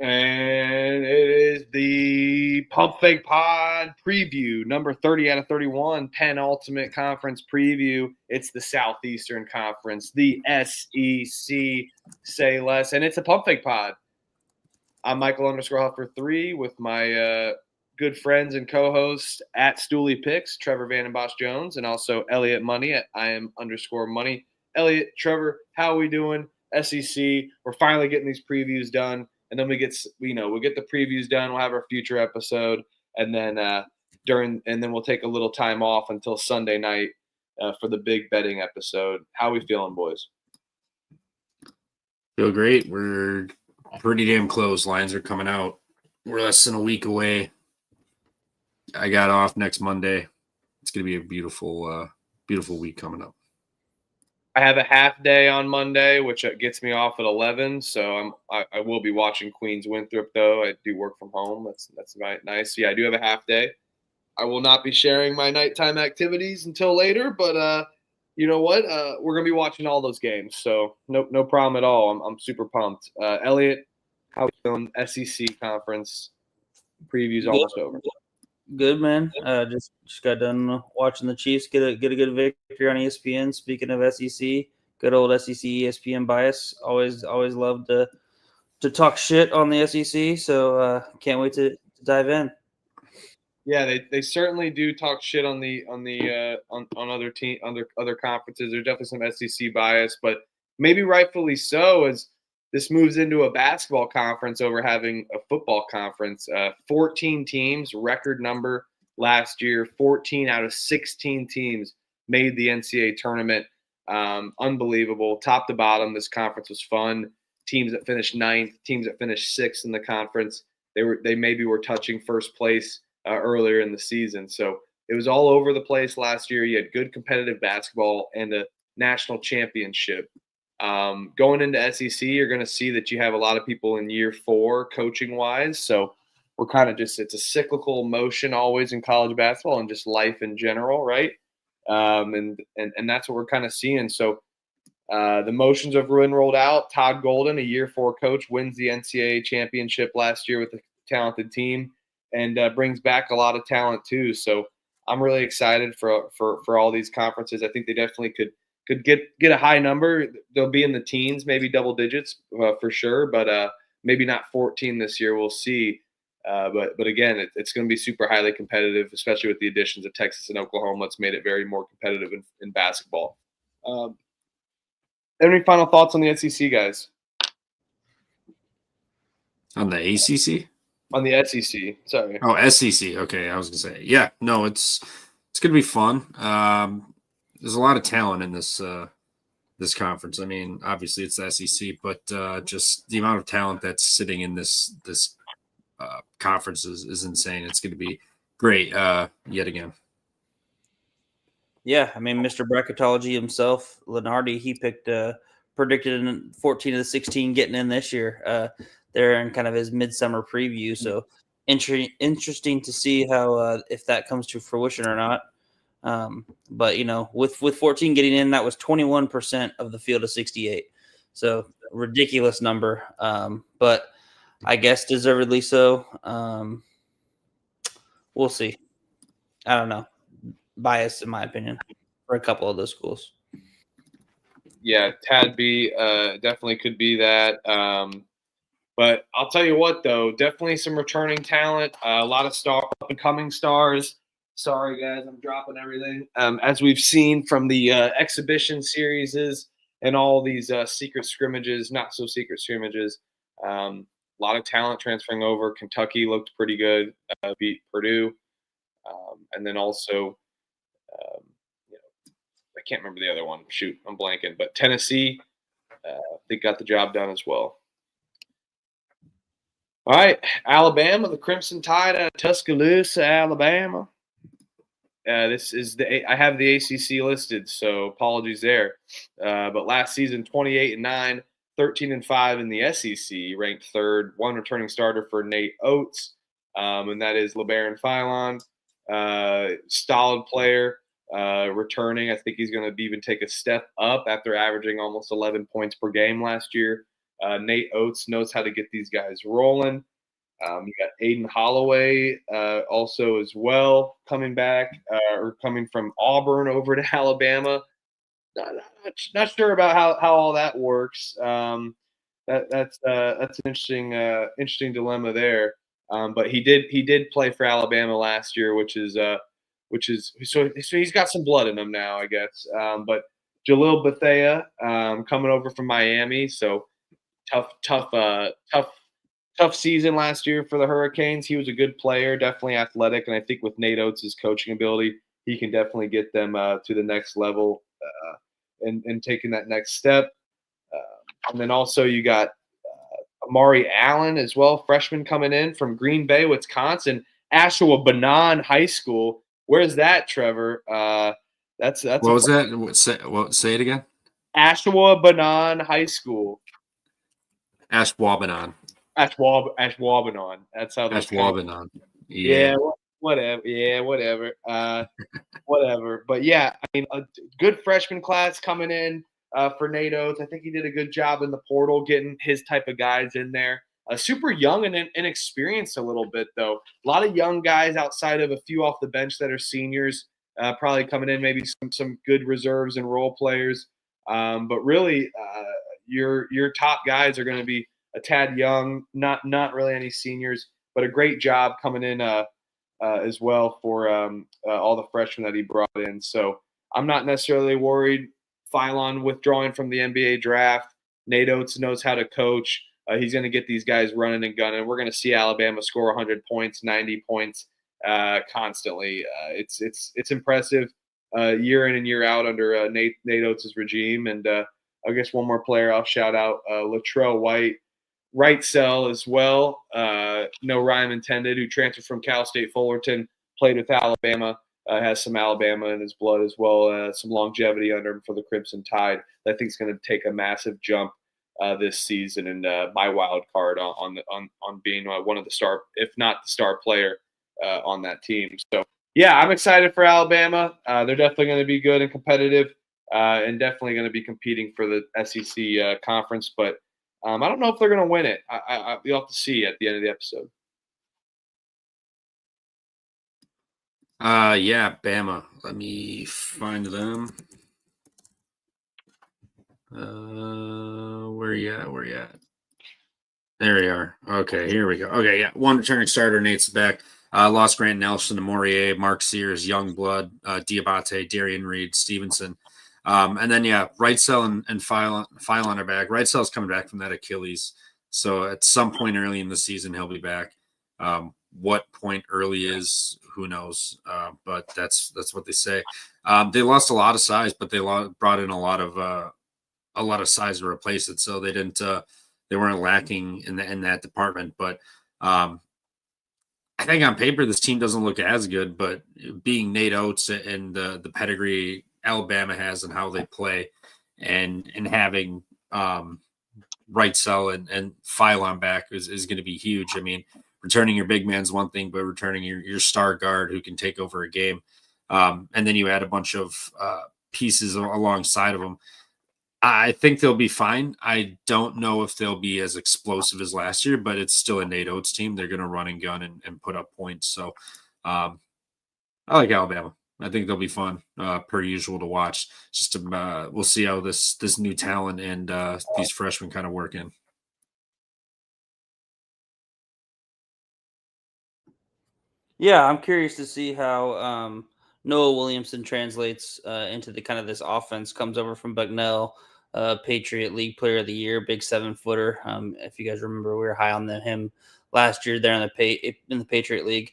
And it is the Pump Fake Pod preview, number 30 out of 31, penultimate conference preview. It's the Southeastern Conference, the SEC, say less, and it's a Pump Fake Pod. I'm Michael_Huffer3 with my good friends and co-hosts at Stooley Picks, Trevor Vandenbosch Jones, and also Elliot Money at IM_Money. Elliot, Trevor, how are we doing? SEC, we're finally getting these previews done, and then we'll get the previews done. We'll have our future episode, and then we'll take a little time off until Sunday night for the big betting episode. How are we feeling, boys? Feel great. We're pretty damn close. Lines are coming out. We're less than a week away. I got off next Monday. It's going to be a beautiful week coming up. I have a half day on Monday, which gets me off at 11. So I will be watching Queens Winthrop, though. I do work from home. That's nice. Yeah, I do have a half day. I will not be sharing my nighttime activities until later, but you know what? We're gonna be watching all those games, so no problem at all. I'm super pumped. Elliot, how are you feeling? SEC conference previews almost over. Good, man. Just got done watching the Chiefs get a good victory on ESPN. Speaking of SEC, good old SEC ESPN bias. Always love to talk shit on the SEC. So can't wait to dive in. Yeah, they certainly do talk shit on other conferences. There's definitely some SEC bias, but maybe rightfully so, as this moves into a basketball conference over having a football conference. 14 teams, record number last year. 14 out of 16 teams made the NCAA tournament. Unbelievable, top to bottom. This conference was fun. Teams that finished ninth, teams that finished sixth in the conference. They maybe were touching first place earlier in the season. So it was all over the place last year. You had good competitive basketball and a national championship. Going into SEC, you're going to see that you have a lot of people in year 4 coaching wise. So we're kind of it's a cyclical motion always in college basketball and just life in general, right? And that's what we're kind of seeing. So the motions have been rolled out. Todd Golden, a year 4 coach, wins the NCAA championship last year with a talented team and brings back a lot of talent too. So I'm really excited for all these conferences. I think they definitely could get a high number. They'll be in the teens, maybe double digits for sure, but maybe not 14 this year. We'll see. But again, it's going to be super highly competitive, especially with the additions of Texas and Oklahoma. It's made it very more competitive in basketball. Any final thoughts on the SEC, guys? On the ACC? On the SEC, sorry. Oh, SEC. Okay, I was gonna say, yeah. No, it's gonna be fun. There's a lot of talent in this conference. I mean, obviously it's the SEC, but just the amount of talent that's sitting in this conference is insane. It's going to be great yet again. Yeah, I mean, Mr. Bracketology himself, Lenardi, he predicted in 14 of the 16 getting in this year. They're in kind of his midsummer preview, so interesting to see how if that comes to fruition or not. But with 14 getting in, that was 21% of the field of 68, so ridiculous number. But I guess deservedly so. We'll see. I don't know. Bias, in my opinion, for a couple of those schools. Yeah, Tad B definitely could be that. But I'll tell you what, though, definitely some returning talent, a lot of up-and-coming stars. Sorry, guys, I'm dropping everything. As we've seen from the exhibition series and all these secret scrimmages, not so secret scrimmages, a lot of talent transferring over. Kentucky looked pretty good, beat Purdue. And then also, I can't remember the other one. Shoot, I'm blanking. But Tennessee, they got the job done as well. All right, Alabama, the Crimson Tide at Tuscaloosa, Alabama. I have the ACC listed, so apologies there. But last season, 28-9, 13-5 in the SEC, ranked third. One returning starter for Nate Oates, and that is LeBaron Philon. Solid player, returning. I think he's going to even take a step up after averaging almost 11 points per game last year. Nate Oates knows how to get these guys rolling. You got Aiden Holloway also as well coming back or coming from Auburn over to Alabama. Not sure about how all that works. That's an interesting dilemma there. But he did play for Alabama last year, which is so he's got some blood in him now, I guess. But Jalil Bethea coming over from Miami, so tough season last year for the Hurricanes. He was a good player, definitely athletic, and I think with Nate Oates' coaching ability, he can definitely get them to the next level and taking that next step. And then also you got Amari Allen as well, freshman coming in from Green Bay, Wisconsin, Ashwaubenon High School. Where's that, Trevor? That's what was that? Say it again. Ashwaubenon High School. Ashwaubenon. Ashwaubenon. That's how that's Ashwaubenon. Yeah, whatever. Yeah, whatever. Whatever. But yeah, I mean, a good freshman class coming in for Nate Oates. I think he did a good job in the portal getting his type of guys in there. Super young and inexperienced a little bit, though. A lot of young guys outside of a few off the bench that are seniors, probably coming in, maybe some good reserves and role players. But really, your top guys are going to be a tad young, not really any seniors, but a great job coming in as well for all the freshmen that he brought in. So I'm not necessarily worried. Phylon withdrawing from the NBA draft. Nate Oates knows how to coach. He's going to get these guys running and gunning. We're going to see Alabama score 100 points, 90 points constantly. It's impressive year in and year out under Nate Oates' regime. And I guess one more player I'll shout out, Latrell White, right cell as well. No rhyme intended, who transferred from Cal State Fullerton, played with Alabama. Has some Alabama in his blood as well, some longevity under him for the Crimson Tide. I think is going to take a massive jump this season, and my wild card on being one of the star, if not the star player on that team. So yeah, I'm excited for Alabama. They're definitely going to be good and competitive, and definitely going to be competing for the SEC conference. But I don't know if they're going to win it. You'll have to see at the end of the episode. Yeah, Bama. Let me find them. Where you at? There you are. Okay, here we go. Okay, yeah. One returning starter, Nate's back. Lost Grant Nelson to Morier, Mark Sears, Youngblood, Diabate, Darian Reed, Stevenson. And then, yeah, Wrightsell and Phylon are back. Wrightsell's coming back from that Achilles. So at some point early in the season, he'll be back. What point early is, who knows? But that's what they say. They lost a lot of size, but they brought in a lot of size to replace it. So they didn't. They weren't lacking in that department. But I think on paper this team doesn't look as good. But being Nate Oates and the pedigree Alabama has and how they play, and having Wrightsell and Phylon back is going to be huge. I mean, returning your big man's one thing, but returning your star guard who can take over a game. And then you add a bunch of pieces alongside of them. I think they'll be fine. I don't know if they'll be as explosive as last year, but it's still a Nate Oates team. They're going to run and gun and put up points. So I like Alabama. I think they'll be fun, per usual, to watch. Just we'll see how this new talent and these freshmen kind of work in. Yeah, I'm curious to see how Noah Williamson translates into the kind of this offense. Comes over from Bucknell, Patriot League Player of the Year, big 7-footer. If you guys remember, we were high on him last year there in the Patriot League.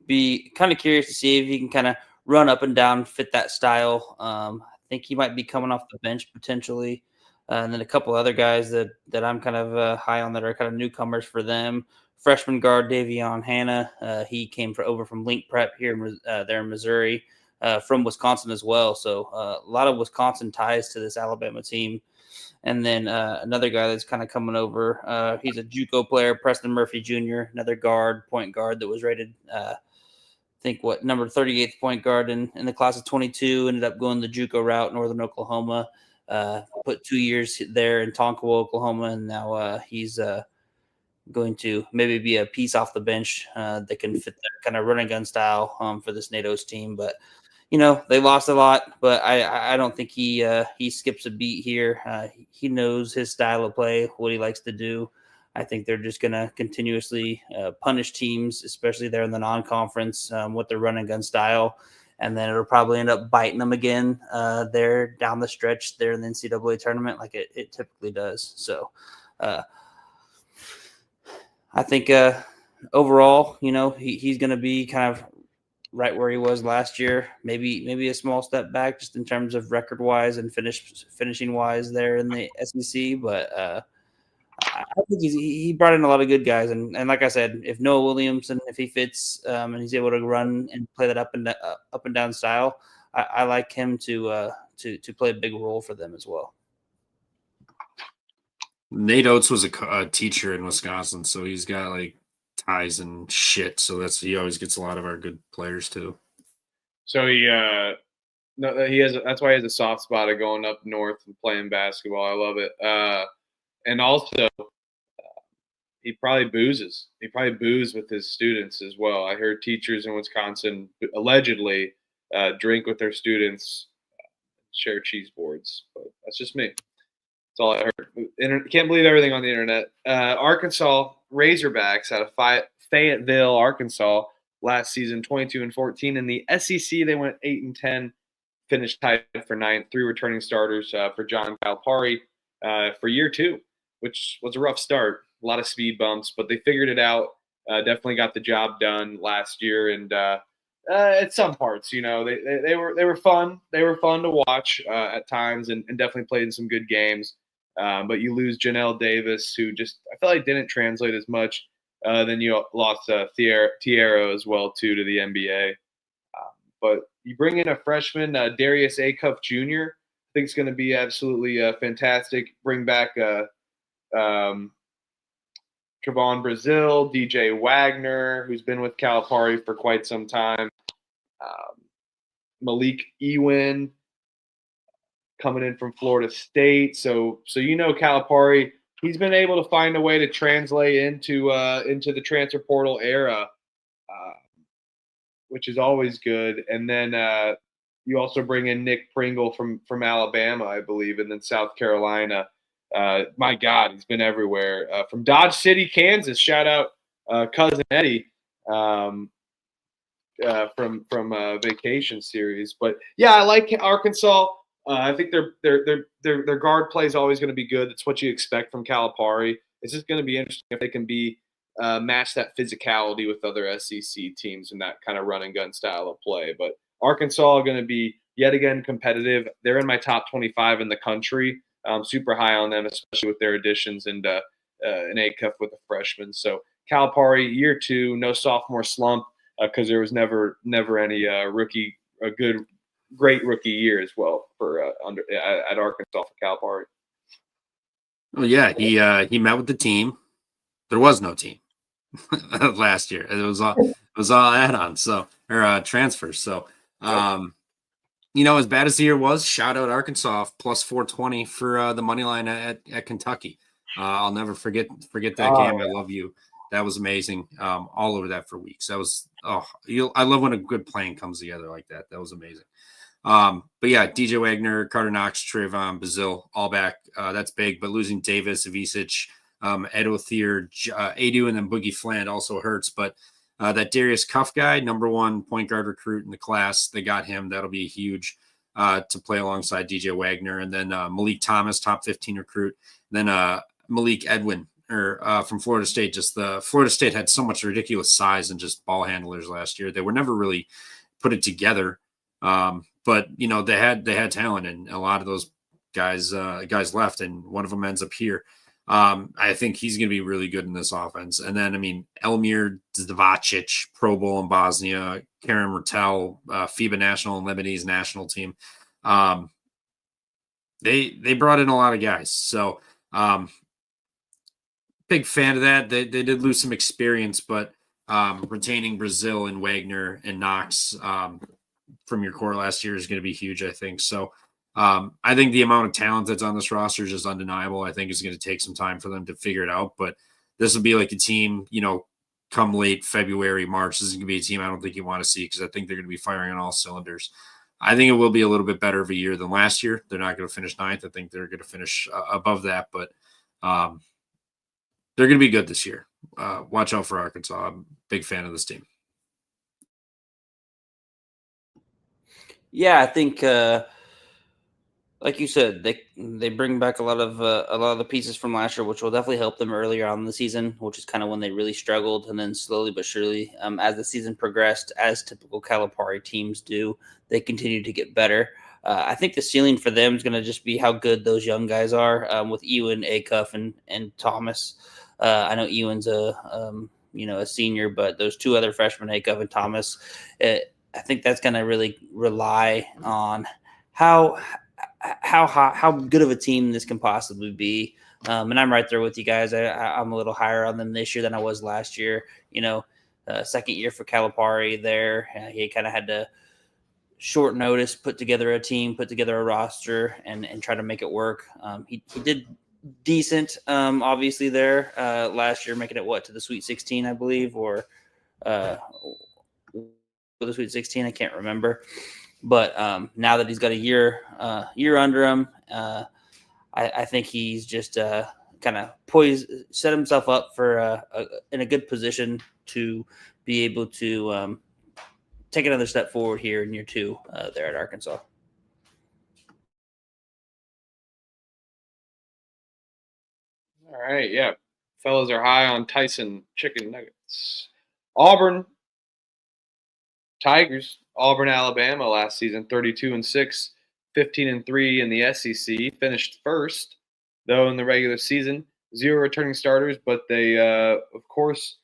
Be kind of curious to see if he can kind of run up and down, fit that style. I think he might be coming off the bench potentially. And then a couple other guys that I'm kind of high on that are kind of newcomers for them. Freshman guard Davion Hanna, he came over from Link Prep here there in Missouri, from Wisconsin as well. So a lot of Wisconsin ties to this Alabama team. And then another guy that's kind of coming over, he's a JUCO player, Preston Murphy Jr., another point guard that was rated, number 38th point guard in the class of 22, ended up going the JUCO route, Northern Oklahoma. put 2 years there in Tonkawa, Oklahoma, and now he's going to maybe be a piece off the bench that can fit their kind of run and gun style for this NATO's team. But they lost a lot, but I don't think he skips a beat here. He knows his style of play, what he likes to do. I think they're just going to continuously punish teams, especially there in the non-conference, with their run and gun style. And then it'll probably end up biting them again there down the stretch there in the NCAA tournament like it typically does. So I think overall, he's going to be kind of right where he was last year, maybe a small step back just in terms of record-wise and finishing-wise there in the SEC. But I think he brought in a lot of good guys, and like I said, if Noah Williamson, if he fits and he's able to run and play that up and down style, I like him to play a big role for them as well. Nate Oates was a teacher in Wisconsin, so he's got like ties and shit. So he always gets a lot of our good players too. So that's why he has a soft spot of going up north and playing basketball. I love it. And also, he probably boozes. He probably boozes with his students as well. I heard teachers in Wisconsin allegedly drink with their students, share cheese boards. But that's just me. That's all I heard. Can't believe everything on the internet. Arkansas Razorbacks out of Fayetteville, Arkansas, last season 22-14. In the SEC, they went 8-10, finished tied for 9th. 3 returning starters for John Calipari for year 2. Which was a rough start, a lot of speed bumps, but they figured it out. Definitely got the job done last year, and at some parts, they were fun. They were fun to watch at times, and definitely played in some good games. But you lose Janelle Davis, who just I feel like didn't translate as much. Then you lost Tiero as well too to the NBA. But you bring in a freshman, Darius Acuff Jr. I think it's going to be absolutely fantastic. Bring back Trevon Brazile, DJ Wagner, who's been with Calipari for quite some time. Malik Ewin coming in from Florida State. So Calipari, he's been able to find a way to translate into the transfer portal era, which is always good. And then you also bring in Nick Pringle from Alabama, I believe, and then South Carolina. My God, he's been everywhere. From Dodge City, Kansas. Shout out cousin Eddie from Vacation Series. But yeah, I like Arkansas. I think their guard play is always going to be good. That's what you expect from Calipari. It's just going to be interesting if they can match that physicality with other SEC teams and that kind of run and gun style of play. But Arkansas are going to be yet again competitive. They're in my top 25 in the country. I'm super high on them, especially with their additions and an Acuff with a freshman. So Calipari, year 2, no sophomore slump because there was never any great rookie year as well for at Arkansas for Calipari. Well, yeah, he met with the team. There was no team last year. It was all add-ons, or transfers. So. As bad as the year was, shout out Arkansas plus 420 for the money line at Kentucky. I'll never forget that game. I love you. That was amazing. All over that for weeks. That was I love when a good plan comes together like that. That was amazing. But yeah, DJ Wagner, Carter Knox, Trevon Brazile, all back. That's big. But losing Davis, Ivisic, Ed Othir, Adu, and then Boogie Fland also hurts. But that Darius Cuff guy, number 1 point guard recruit in the class, they got him. That'll be huge to play alongside DJ Wagner. And then Malik Thomas, top 15 recruit. And then Malik Edwin from Florida State. Florida State had so much ridiculous size and just ball handlers last year. They were never really put it together. But they had talent, and a lot of those guys left, and one of them ends up here. I think he's going to be really good in this offense. And then, Elmir Zvacic, Pro Bowl in Bosnia, Karen Rattel, FIBA national and Lebanese national team. They brought in a lot of guys. So big fan of that. They did lose some experience, but retaining Brazile and Wagner and Knox from your core last year is going to be huge, I think. So I think the amount of talent that's on this roster is just undeniable. I think it's going to take some time for them to figure it out, but this will be like a team, come late February, March. This is going to be a team I don't think you want to see because I think they're going to be firing on all cylinders. I think it will be a little bit better of a year than last year. They're not going to finish ninth. I think they're going to finish above that, but they're going to be good this year. Watch out for Arkansas. I'm a big fan of this team. Yeah, I think like you said, they bring back a lot of the pieces from last year, which will definitely help them earlier on in the season, which is kind of when they really struggled, and then slowly but surely, as the season progressed, as typical Calipari teams do, they continue to get better. I think the ceiling for them is going to just be how good those young guys are, with Ewan, Acuff, and Thomas. I know Ewan's a senior, but those two other freshmen, Acuff and Thomas, I think that's going to really rely on how good of a team this can possibly be. And I'm right there with you guys. I'm a little higher on them this year than I was last year. Second year for Calipari there. He kind of had to short notice put together a team, put together a roster, and try to make it work. He did decent, obviously, there last year, making it to the Sweet 16, I believe, or the Sweet 16. I can't remember. But now that he's got a year under him, I think he's just kind of set himself up for in a good position to be able to take another step forward here in year two there at Arkansas. All right, yeah. Fellas are high on Tyson chicken nuggets. Auburn Tigers, Auburn, Alabama last season, 32-6, 15-3 in the SEC. Finished first, though, in the regular season. 0 returning starters, but they, of course,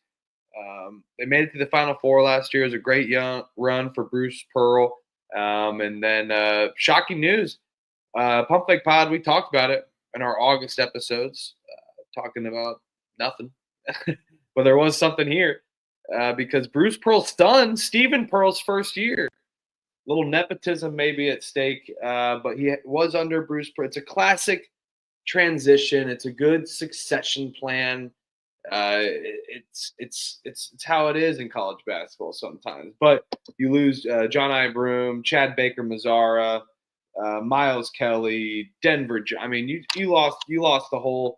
they made it to the Final Four last year. It was a great young run for Bruce Pearl. And then shocking news, Pump Fake Pod, we talked about it in our August episodes, talking about nothing. But there was something here. Because Bruce Pearl's son, Stephen Pearl's first year. A little nepotism maybe at stake, but he was under Bruce Pearl. It's a classic transition. It's a good succession plan. It's how it is in college basketball sometimes. But you lose John I. Broome, Chad Baker Mazzara, Miles Kelly, Denver. I mean, you lost the whole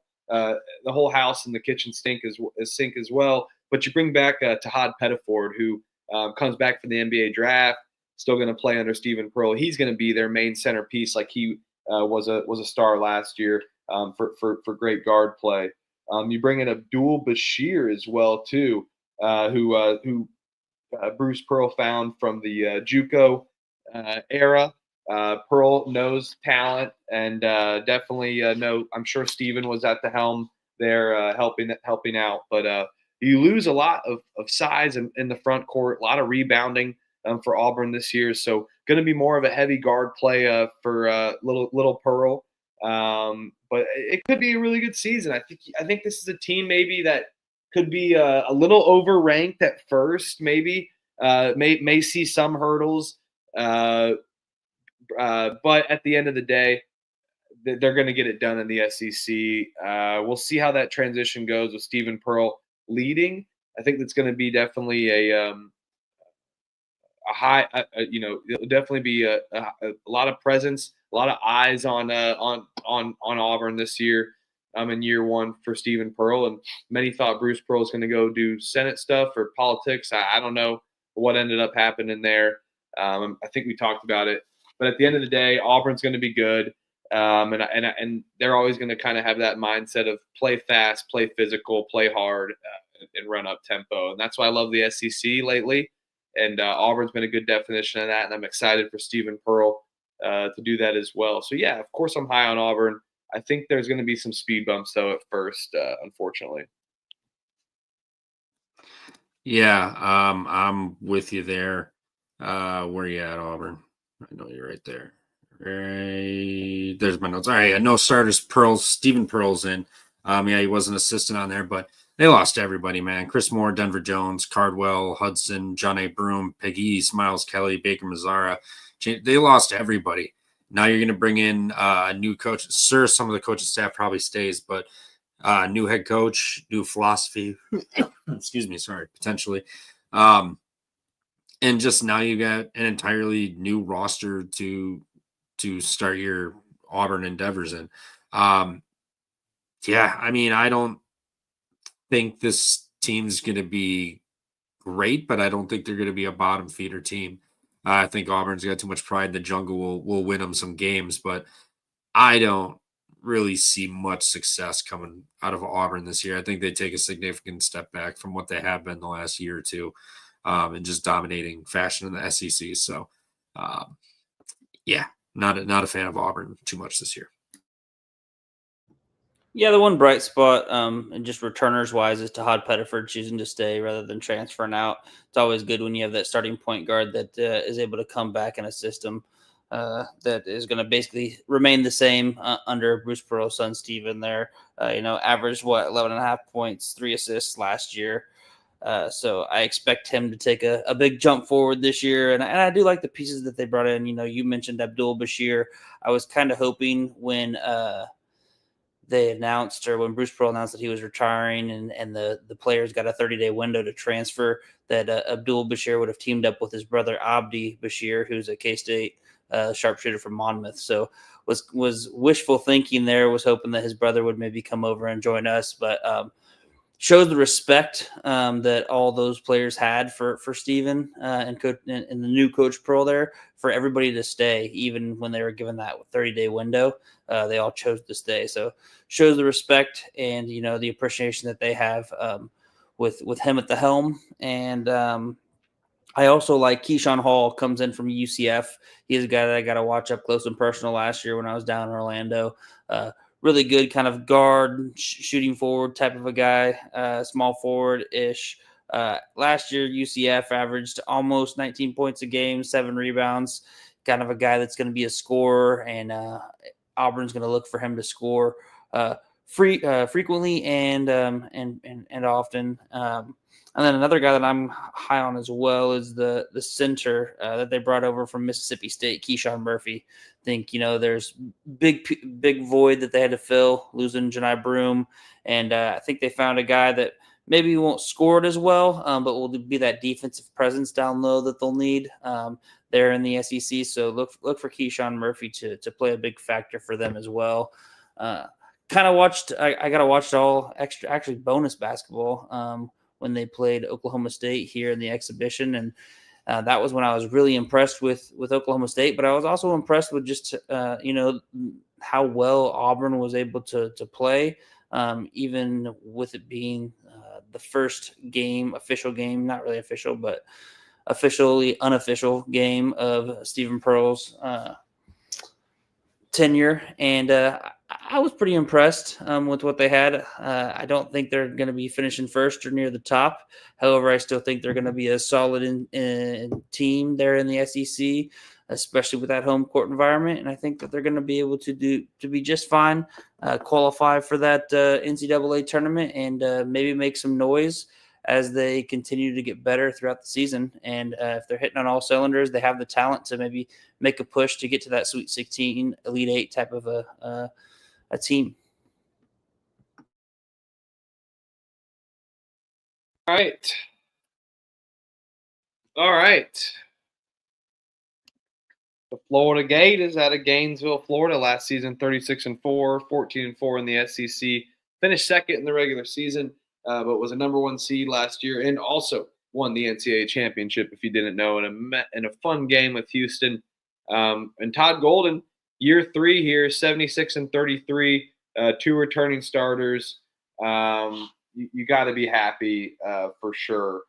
house in the kitchen sink as well. But you bring back Tahad Pettiford, who comes back for the NBA draft, still going to play under Stephen Pearl. He's going to be their main centerpiece, like he was a star last year for great guard play. You bring in Abdul Bashir as well too, who Bruce Pearl found from the JUCO era. Pearl knows talent and definitely know. I'm sure Stephen was at the helm there helping out, but. You lose a lot of size in the front court, a lot of rebounding for Auburn this year. So going to be more of a heavy guard play for little Pearl. But it could be a really good season. I think this is a team maybe that could be a little overranked at first. Maybe may see some hurdles, but at the end of the day, they're going to get it done in the SEC. We'll see how that transition goes with Stephen Pearl leading. I think that's going to be definitely a high, it'll definitely be a lot of presence, a lot of eyes on Auburn this year. In year one for Stephen Pearl, and many thought Bruce Pearl was going to go do Senate stuff or politics. I don't know what ended up happening there. I think we talked about it, but at the end of the day, Auburn's going to be good. And they're always going to kind of have that mindset of play fast, play physical, play hard, and run up tempo. And that's why I love the SEC lately. And Auburn's been a good definition of that. And I'm excited for Stephen Pearl to do that as well. So, yeah, of course I'm high on Auburn. I think there's going to be some speed bumps, though, at first, unfortunately. Yeah, I'm with you there. Where are you at, Auburn? I know you're right there. Right, there's my notes. All right, no starters. Stephen Pearl's in. He was an assistant on there, but they lost everybody, man. Chris Moore, Denver Jones, Cardwell, Hudson, John A. Broome, Pegues, Miles Kelly, Baker Mazzara. They lost everybody. Now you're going to bring in a new coach. Sure, some of the coaching staff probably stays, but new head coach, new philosophy. Excuse me, sorry, potentially. And just now you got an entirely new roster to start your Auburn endeavors in. Yeah, I mean, I don't think this team's going to be great, but I don't think they're going to be a bottom feeder team. I think Auburn's got too much pride in the jungle. Will win them some games, but I don't really see much success coming out of Auburn this year. I think they take a significant step back from what they have been the last year or two, and just dominating fashion in the SEC. So, yeah, not a fan of Auburn too much this year. Yeah, the one bright spot, and just returners wise, is Todd Pettiford choosing to stay rather than transferring out. It's always good when you have that starting point guard that is able to come back in a system that is going to basically remain the same under Bruce Pearl's son Steven. There, averaged 11.5 points, 3 assists last year. So I expect him to take a big jump forward this year, and I do like the pieces that they brought in. You mentioned Abdul Bashir. I was kind of hoping when they announced, or when Bruce Pearl announced that he was retiring and the players got a 30-day window to transfer, that Abdul Bashir would have teamed up with his brother Abdi Bashir, who's a K-State sharpshooter from Monmouth. So was wishful thinking there, was hoping that his brother would maybe come over and join us, but shows the respect that all those players had for Steven and the new coach Pearl there, for everybody to stay, even when they were given that 30-day window. They all chose to stay. So shows the respect and, the appreciation that they have with him at the helm. And I also like Keyshawn Hall, comes in from UCF. He's a guy that I got to watch up close and personal last year when I was down in Orlando. Really good kind of guard, shooting forward type of a guy, small forward-ish. Last year, UCF averaged almost 19 points a game, 7 rebounds. Kind of a guy that's going to be a scorer, and Auburn's going to look for him to score frequently and often. And then another guy that I'm high on as well is the center that they brought over from Mississippi State, Keyshawn Murphy. I think, there's big void that they had to fill, losing Janai Broom. And I think they found a guy that maybe won't score it as well, but will be that defensive presence down low that they'll need there in the SEC. So look for Keyshawn Murphy to play a big factor for them as well. Kind of watched, I got to watch all extra, actually bonus basketball when they played Oklahoma State here in the exhibition. And that was when I was really impressed with Oklahoma State. But I was also impressed with just, how well Auburn was able to play, even with it being the first game, official game, not really official, but officially unofficial game of Stephen Pearl's tenure. And I was pretty impressed with what they had. I don't think they're going to be finishing first or near the top. However, I still think they're going to be a solid in team there in the SEC, especially with that home court environment. And I think that they're going to be able to be just fine, qualify for that NCAA tournament, and maybe make some noise as they continue to get better throughout the season. And if they're hitting on all cylinders, they have the talent to maybe make a push to get to that Sweet 16, Elite 8 type of a team. All right. The Florida Gators out of Gainesville, Florida, last season 36-4, 14-4 in the SEC. Finished second in the regular season, but was a number 1 seed last year, and also won the NCAA championship, if you didn't know, in a fun game with Houston. And Todd Golden, year 3 here, 76-33, 2 returning starters. You got to be happy for sure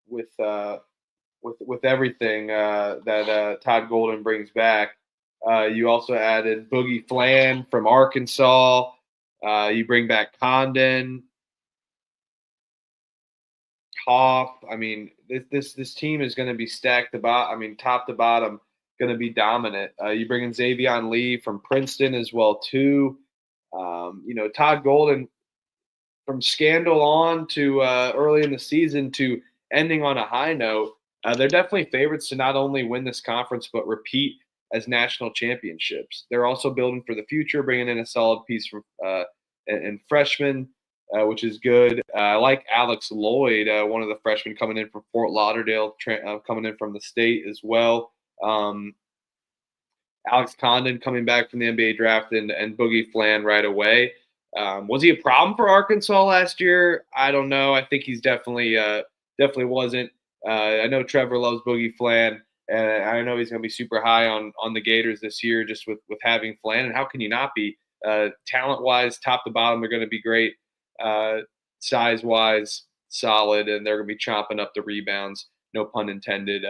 with everything that Todd Golden brings back. You also added Boogie Flan from Arkansas. You bring back Condon, Hoff. I mean, this team is going to be stacked top to bottom, going to be dominant. You bring in Xavion Lee from Princeton as well too. Todd Golden, from scandal on to early in the season to ending on a high note, they're definitely favorites to not only win this conference but repeat as national championships. They're also building for the future, bringing in a solid piece from and freshmen, which is good. I like Alex Lloyd, one of the freshmen coming in from Fort Lauderdale, coming in from the state as well. Alex Condon coming back from the NBA draft, and Boogie Flan right away. Was he a problem for Arkansas last year? I don't know. I think he's definitely wasn't. I know Trevor loves Boogie Flan, and I know he's going to be super high on the Gators this year just with having Flan. And how can you not be? Talent-wise, top to bottom, they're going to be great. Size-wise, solid, and they're going to be chomping up the rebounds. No pun intended.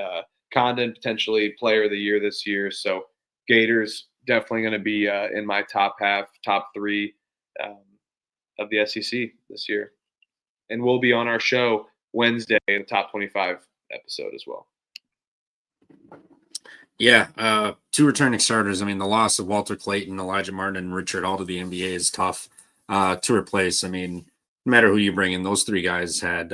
Condon potentially player of the year this year. So Gators definitely going to be in my top 3 of the SEC this year. And we'll be on our show Wednesday in the top 25 episode as well. Yeah, 2 returning starters. I mean, the loss of Walter Clayton, Elijah Martin, and Richard Hall to the NBA is tough to replace. I mean, no matter who you bring in, those 3 guys had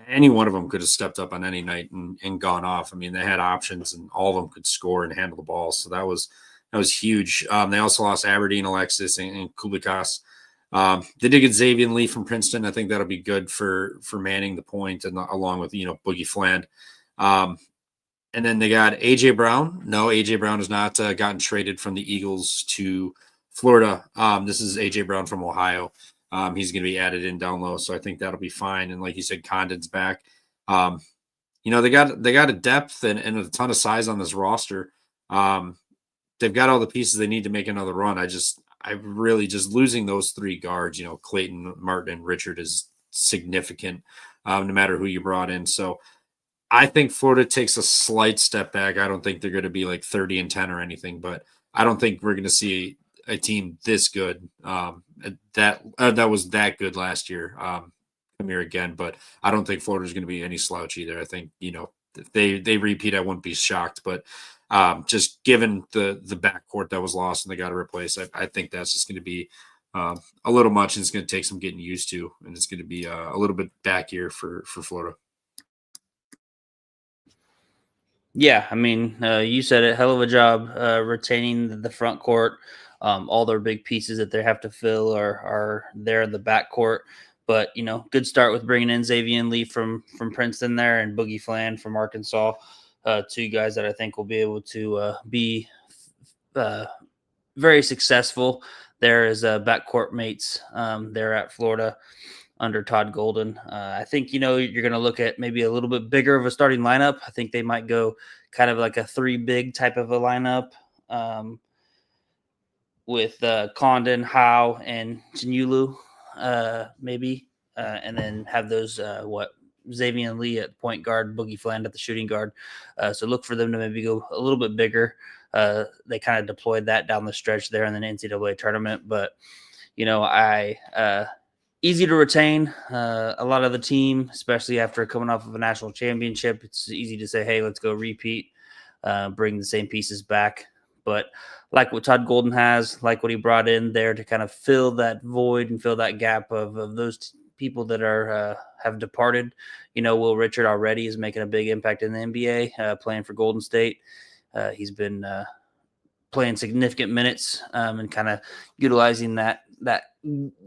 any one of them could have stepped up on any night and gone off. I mean, they had options, and all of them could score and handle the ball. So that was huge. They also lost Aberdeen, Alexis, and Kulikas. They did get Xavier Lee from Princeton. I think that'll be good for manning the point, and along with Boogie Flan. And then they got AJ Brown. No, AJ Brown has not gotten traded from the Eagles to Florida. This is AJ Brown from Ohio. He's going to be added in down low, so I think that'll be fine. And like you said, Condon's back. They got a depth and a ton of size on this roster. They've got all the pieces they need to make another run. I really just losing those 3 guards, Clayton, Martin, and Richard is significant, no matter who you brought in. So I think Florida takes a slight step back. I don't think they're going to be like 30-10 or anything, but I don't think we're going to see a team this good. That was that good last year. Come here again, but I don't think Florida's going to be any slouch either. I think if they repeat, I wouldn't be shocked, but just given the backcourt that was lost and they got to replace, I think that's just going to be a little much, and it's going to take some getting used to, and it's going to be a little bit back here for Florida. Yeah, I mean, you said it. Hell of a job retaining the front court. All their big pieces that they have to fill are there in the backcourt. But good start with bringing in Xavier Lee from Princeton there, and Boogie Flan from Arkansas. 2 guys that I think will be able to be very successful there as backcourt mates there at Florida under Todd Golden. I think, you're going to look at maybe a little bit bigger of a starting lineup. I think they might go kind of like a 3 big type of a lineup with Condon, Howe, and Chinulu, maybe. And then have those, Xavier Lee at point guard, Boogie Flan at the shooting guard. So look for them to maybe go a little bit bigger. They kind of deployed that down the stretch there in the NCAA tournament. But, easy to retain a lot of the team, especially after coming off of a national championship. It's easy to say, hey, let's go repeat, bring the same pieces back. But like what Todd Golden has, like what he brought in there to kind of fill that void and fill that gap of those people that are have departed. Will Richard already is making a big impact in the NBA, playing for Golden State. He's been playing significant minutes and kind of utilizing that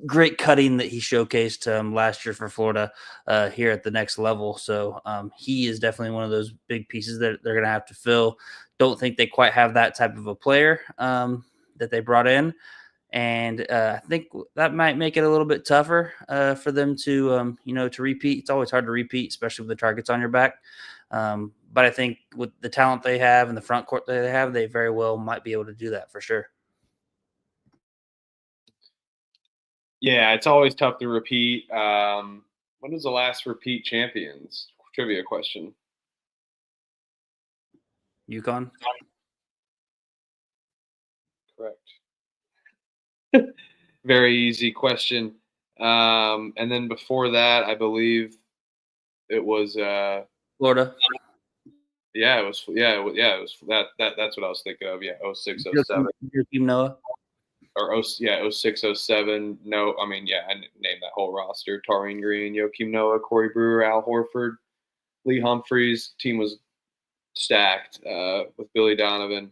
great cutting that he showcased last year for Florida here at the next level. So he is definitely one of those big pieces that they're going to have to fill. Don't think they quite have that type of a player that they brought in. And I think that might make it a little bit tougher for them to repeat. It's always hard to repeat, especially with the targets on your back. But I think with the talent they have and the front court that they have, they very well might be able to do that for sure. Yeah, it's always tough to repeat. When was the last repeat champions? Trivia question. UConn? Correct. Very easy question. And then before that, I believe it was Florida. Yeah, it was that. That's what I was thinking of. Yeah, 06, 07. Your team, Noah. Or 06, 07. No, I mean, yeah, I named that whole roster: Taurean Green, Joakim Noah, Corey Brewer, Al Horford, Lee Humphreys. Team was stacked with Billy Donovan.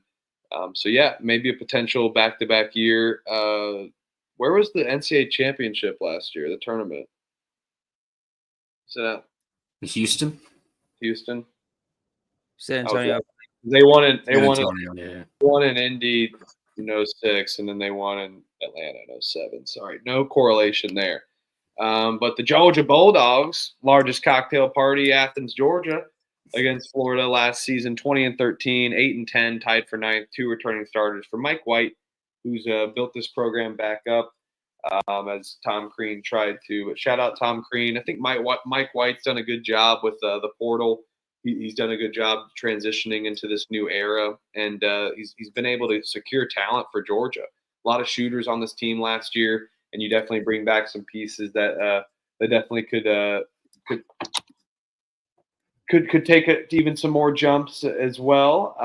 So yeah, maybe a potential back-to-back year. Where was the NCAA championship last year? The tournament? Is it at Houston, Houston? San I was Antonio. right. They won it. They San won it. Antonio, yeah. Won in Indy in '06, and then they won in Atlanta in '07. Sorry, no correlation there. But the Georgia Bulldogs, largest cocktail party, Athens, Georgia, against Florida last season, 20-13, 8-10, tied for ninth, 2 returning starters for Mike White, who's built this program back up as Tom Crean tried to. But shout out Tom Crean. I think Mike White's done a good job with the portal. He's done a good job transitioning into this new era, and he's been able to secure talent for Georgia. A lot of shooters on this team last year, and you definitely bring back some pieces that definitely could take it even some more jumps as well.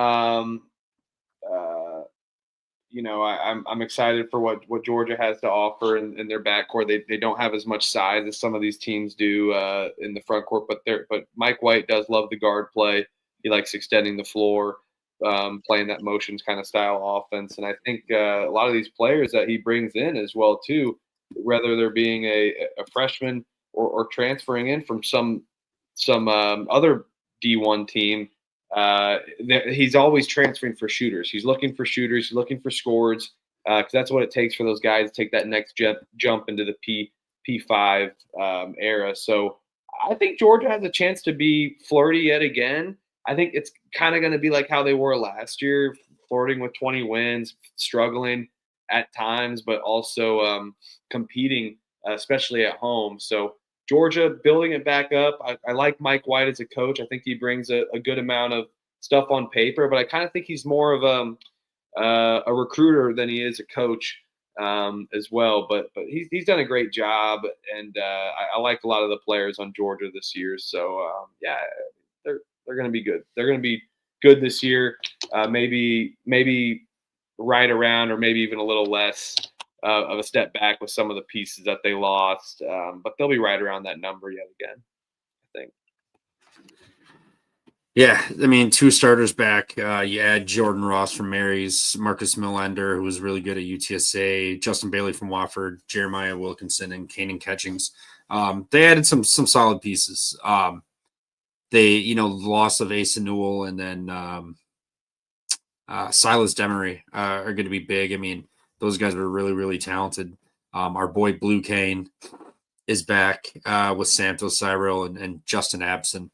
I'm excited for what Georgia has to offer in their backcourt. They don't have as much size as some of these teams do in the front court, but Mike White does love the guard play. He likes extending the floor, playing that motions kind of style offense, and I think a lot of these players that he brings in as well too, whether they're being a freshman or transferring in from some other D1 team. He's always transferring for shooters. He's looking for shooters. He's looking for scores because that's what it takes for those guys to take that next jump into the P5 era. So I think Georgia has a chance to be flirty yet again. I think it's kind of going to be like how they were last year, flirting with 20 wins, struggling at times, but also competing, especially at home. So Georgia building it back up. I like Mike White as a coach. I think he brings a good amount of stuff on paper, but I kind of think he's more of a recruiter than he is a coach as well. But he's done a great job, and I like a lot of the players on Georgia this year. So yeah, they're going to be good. They're going to be good this year. Maybe right around, or maybe even a little less of a step back with some of the pieces that they lost, but they'll be right around that number yet again, I think. Yeah, I mean, 2 starters back. You add Jordan Ross from Mary's, Marcus Millender, who was really good at UTSA, Justin Bailey from Wofford, Jeremiah Wilkinson, and Kanan Catchings. They added some solid pieces. They, loss of Asa Newell and then Silas Demery are going to be big. I mean, those guys were really, really talented. Our boy Blue Kane is back with Santos Cyril and Justin Abson.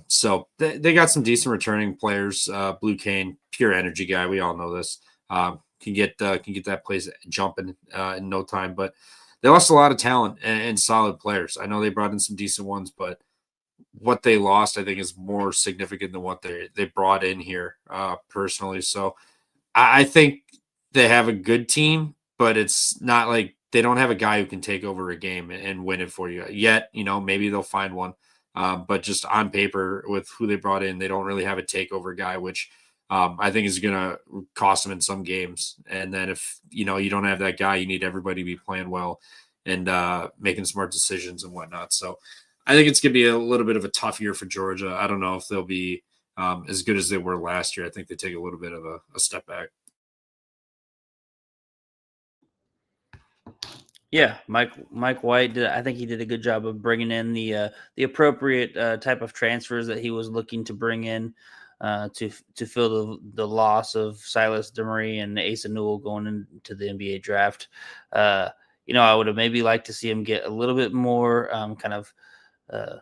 So they got some decent returning players. Blue Kane, pure energy guy. We all know this. Can get that place jumping in no time. But they lost a lot of talent and solid players. I know they brought in some decent ones, but what they lost, I think, is more significant than what they brought in here personally. So I think they have a good team, but it's not like they don't have a guy who can take over a game and win it for you yet. Maybe they'll find one. But just on paper with who they brought in, they don't really have a takeover guy, which I think is going to cost them in some games. And then if, you don't have that guy, you need everybody to be playing well and making smart decisions and whatnot. So I think it's going to be a little bit of a tough year for Georgia. I don't know if they'll be as good as they were last year. I think they take a little bit of a step back. Yeah, Mike White. I think he did a good job of bringing in the appropriate type of transfers that he was looking to bring in to fill the loss of Silas Demery and Asa Newell going into the NBA draft. I would have maybe liked to see him get a little bit more kind of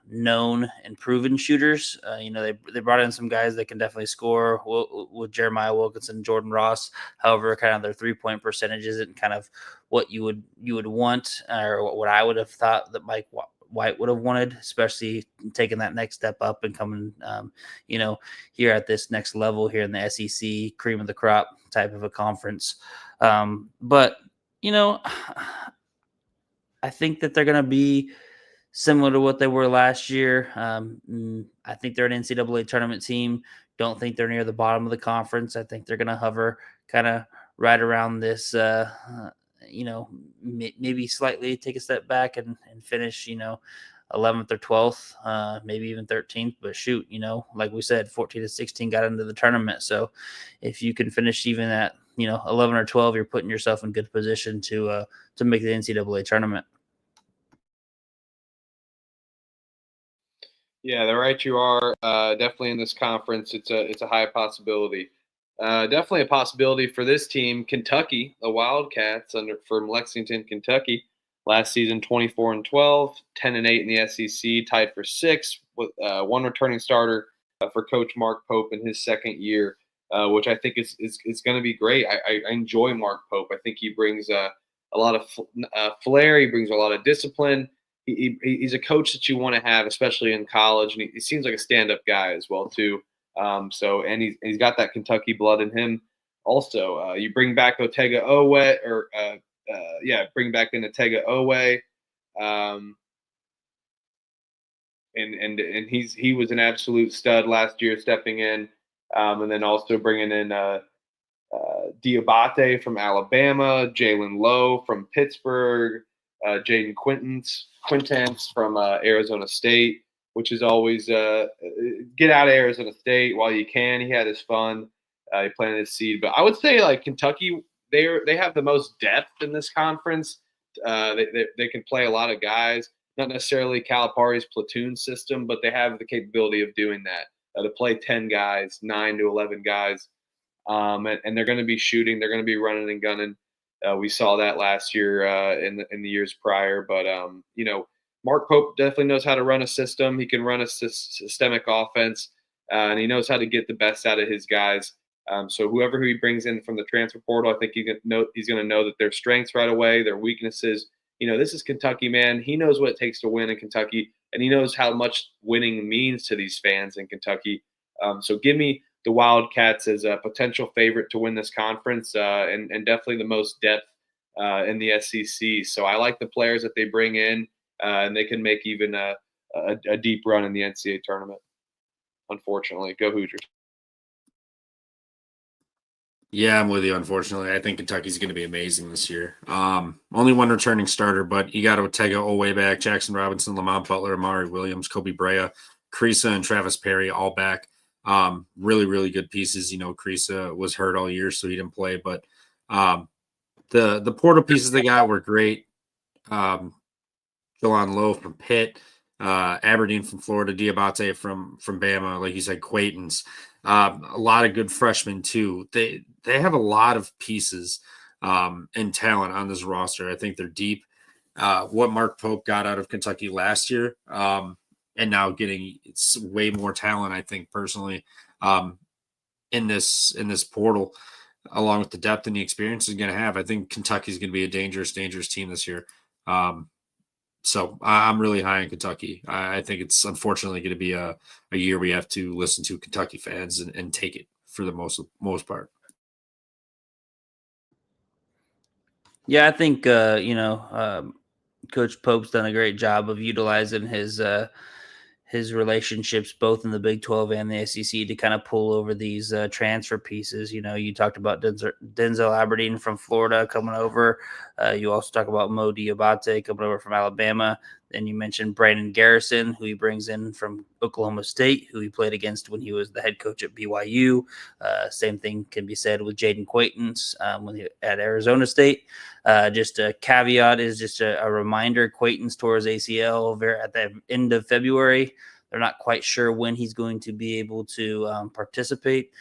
known and proven shooters. They brought in some guys that can definitely score with Jeremiah Wilkinson, Jordan Ross. However, kind of their 3-point percentage isn't kind of what you would want, or what I would have thought that Mike White would have wanted, especially taking that next step up and coming, here at this next level here in the SEC, cream of the crop type of a conference. But I think that they're going to be similar to what they were last year. I think they're an NCAA tournament team. Don't think they're near the bottom of the conference. I think they're going to hover kind of right around this, maybe slightly take a step back and finish, 11th or 12th, maybe even 13th. But shoot, like we said, 14 to 16 got into the tournament. So if you can finish even at 11 or 12, you're putting yourself in good position to make the NCAA tournament. Yeah, they're right. You are definitely in this conference. It's a high possibility. Definitely a possibility for this team, Kentucky, the Wildcats, from Lexington, Kentucky. Last season, 24-12, 10-8 in the SEC, tied for sixth with one returning starter for Coach Mark Pope in his second year, which I think is going to be great. I enjoy Mark Pope. I think he brings a lot of flair. He brings a lot of discipline. He's a coach that you want to have, especially in college, and he seems like a stand-up guy as well too. And he's got that Kentucky blood in him. Also, you bring back Otega Oweh, bring back in Otega Oweh, and he was an absolute stud last year, stepping in, and then also bringing in Diabate from Alabama, Jalen Lowe from Pittsburgh, Jaden Quintance from Arizona State, which is always get out of Arizona State while you can. He had his fun. He planted his seed. But I would say like Kentucky, they have the most depth in this conference. They can play a lot of guys, not necessarily Calipari's platoon system, but they have the capability of doing that, to play 10 guys, 9 to 11 guys. And they're going to be shooting. They're going to be running and gunning. We saw that last year in the years prior. But, Mark Pope definitely knows how to run a system. He can run a systemic offense, and he knows how to get the best out of his guys. So whoever he brings in from the transfer portal, I think he's going to know that their strengths right away, their weaknesses. This is Kentucky, man. He knows what it takes to win in Kentucky, and he knows how much winning means to these fans in Kentucky. So give me the Wildcats as a potential favorite to win this conference, and definitely the most depth in the SEC. So I like the players that they bring in, and they can make even a deep run in the NCAA tournament. Unfortunately, go Hoosiers. Yeah, I'm with you. Unfortunately, I think Kentucky's going to be amazing this year. Only one returning starter, but you got Otega Oweh back, Jackson Robinson, Lamont Butler, Amari Williams, Kobe Brea, Kriisa, and Travis Perry all back. Really, really good pieces. Kriisa was hurt all year, so he didn't play. But the portal pieces they got were great. Jelon Lowe from Pitt, Aberdeen from Florida, Diabate from Bama, like you said, Quaintance. A lot of good freshmen too. They have a lot of pieces and talent on this roster. I think they're deep. What Mark Pope got out of Kentucky last year, and now getting it's way more talent, I think personally, in this portal, along with the depth and the experience is going to have. I think Kentucky's going to be a dangerous team this year. So I'm really high on Kentucky. I think it's unfortunately going to be a year we have to listen to Kentucky fans and take it for the most part. Yeah, I think Coach Pope's done a great job of utilizing his relationships both in the Big 12 and the SEC to kind of pull over these transfer pieces. You talked about Denzel Aberdeen from Florida coming over. You also talk about Mo Diabate coming over from Alabama. Then you mentioned Brandon Garrison, who he brings in from Oklahoma State, who he played against when he was the head coach at BYU. Same thing can be said with Jaden Quaintance at Arizona State. Just a caveat is just a reminder, Quaintance tore his ACL at the end of February. They're not quite sure when he's going to be able to participate.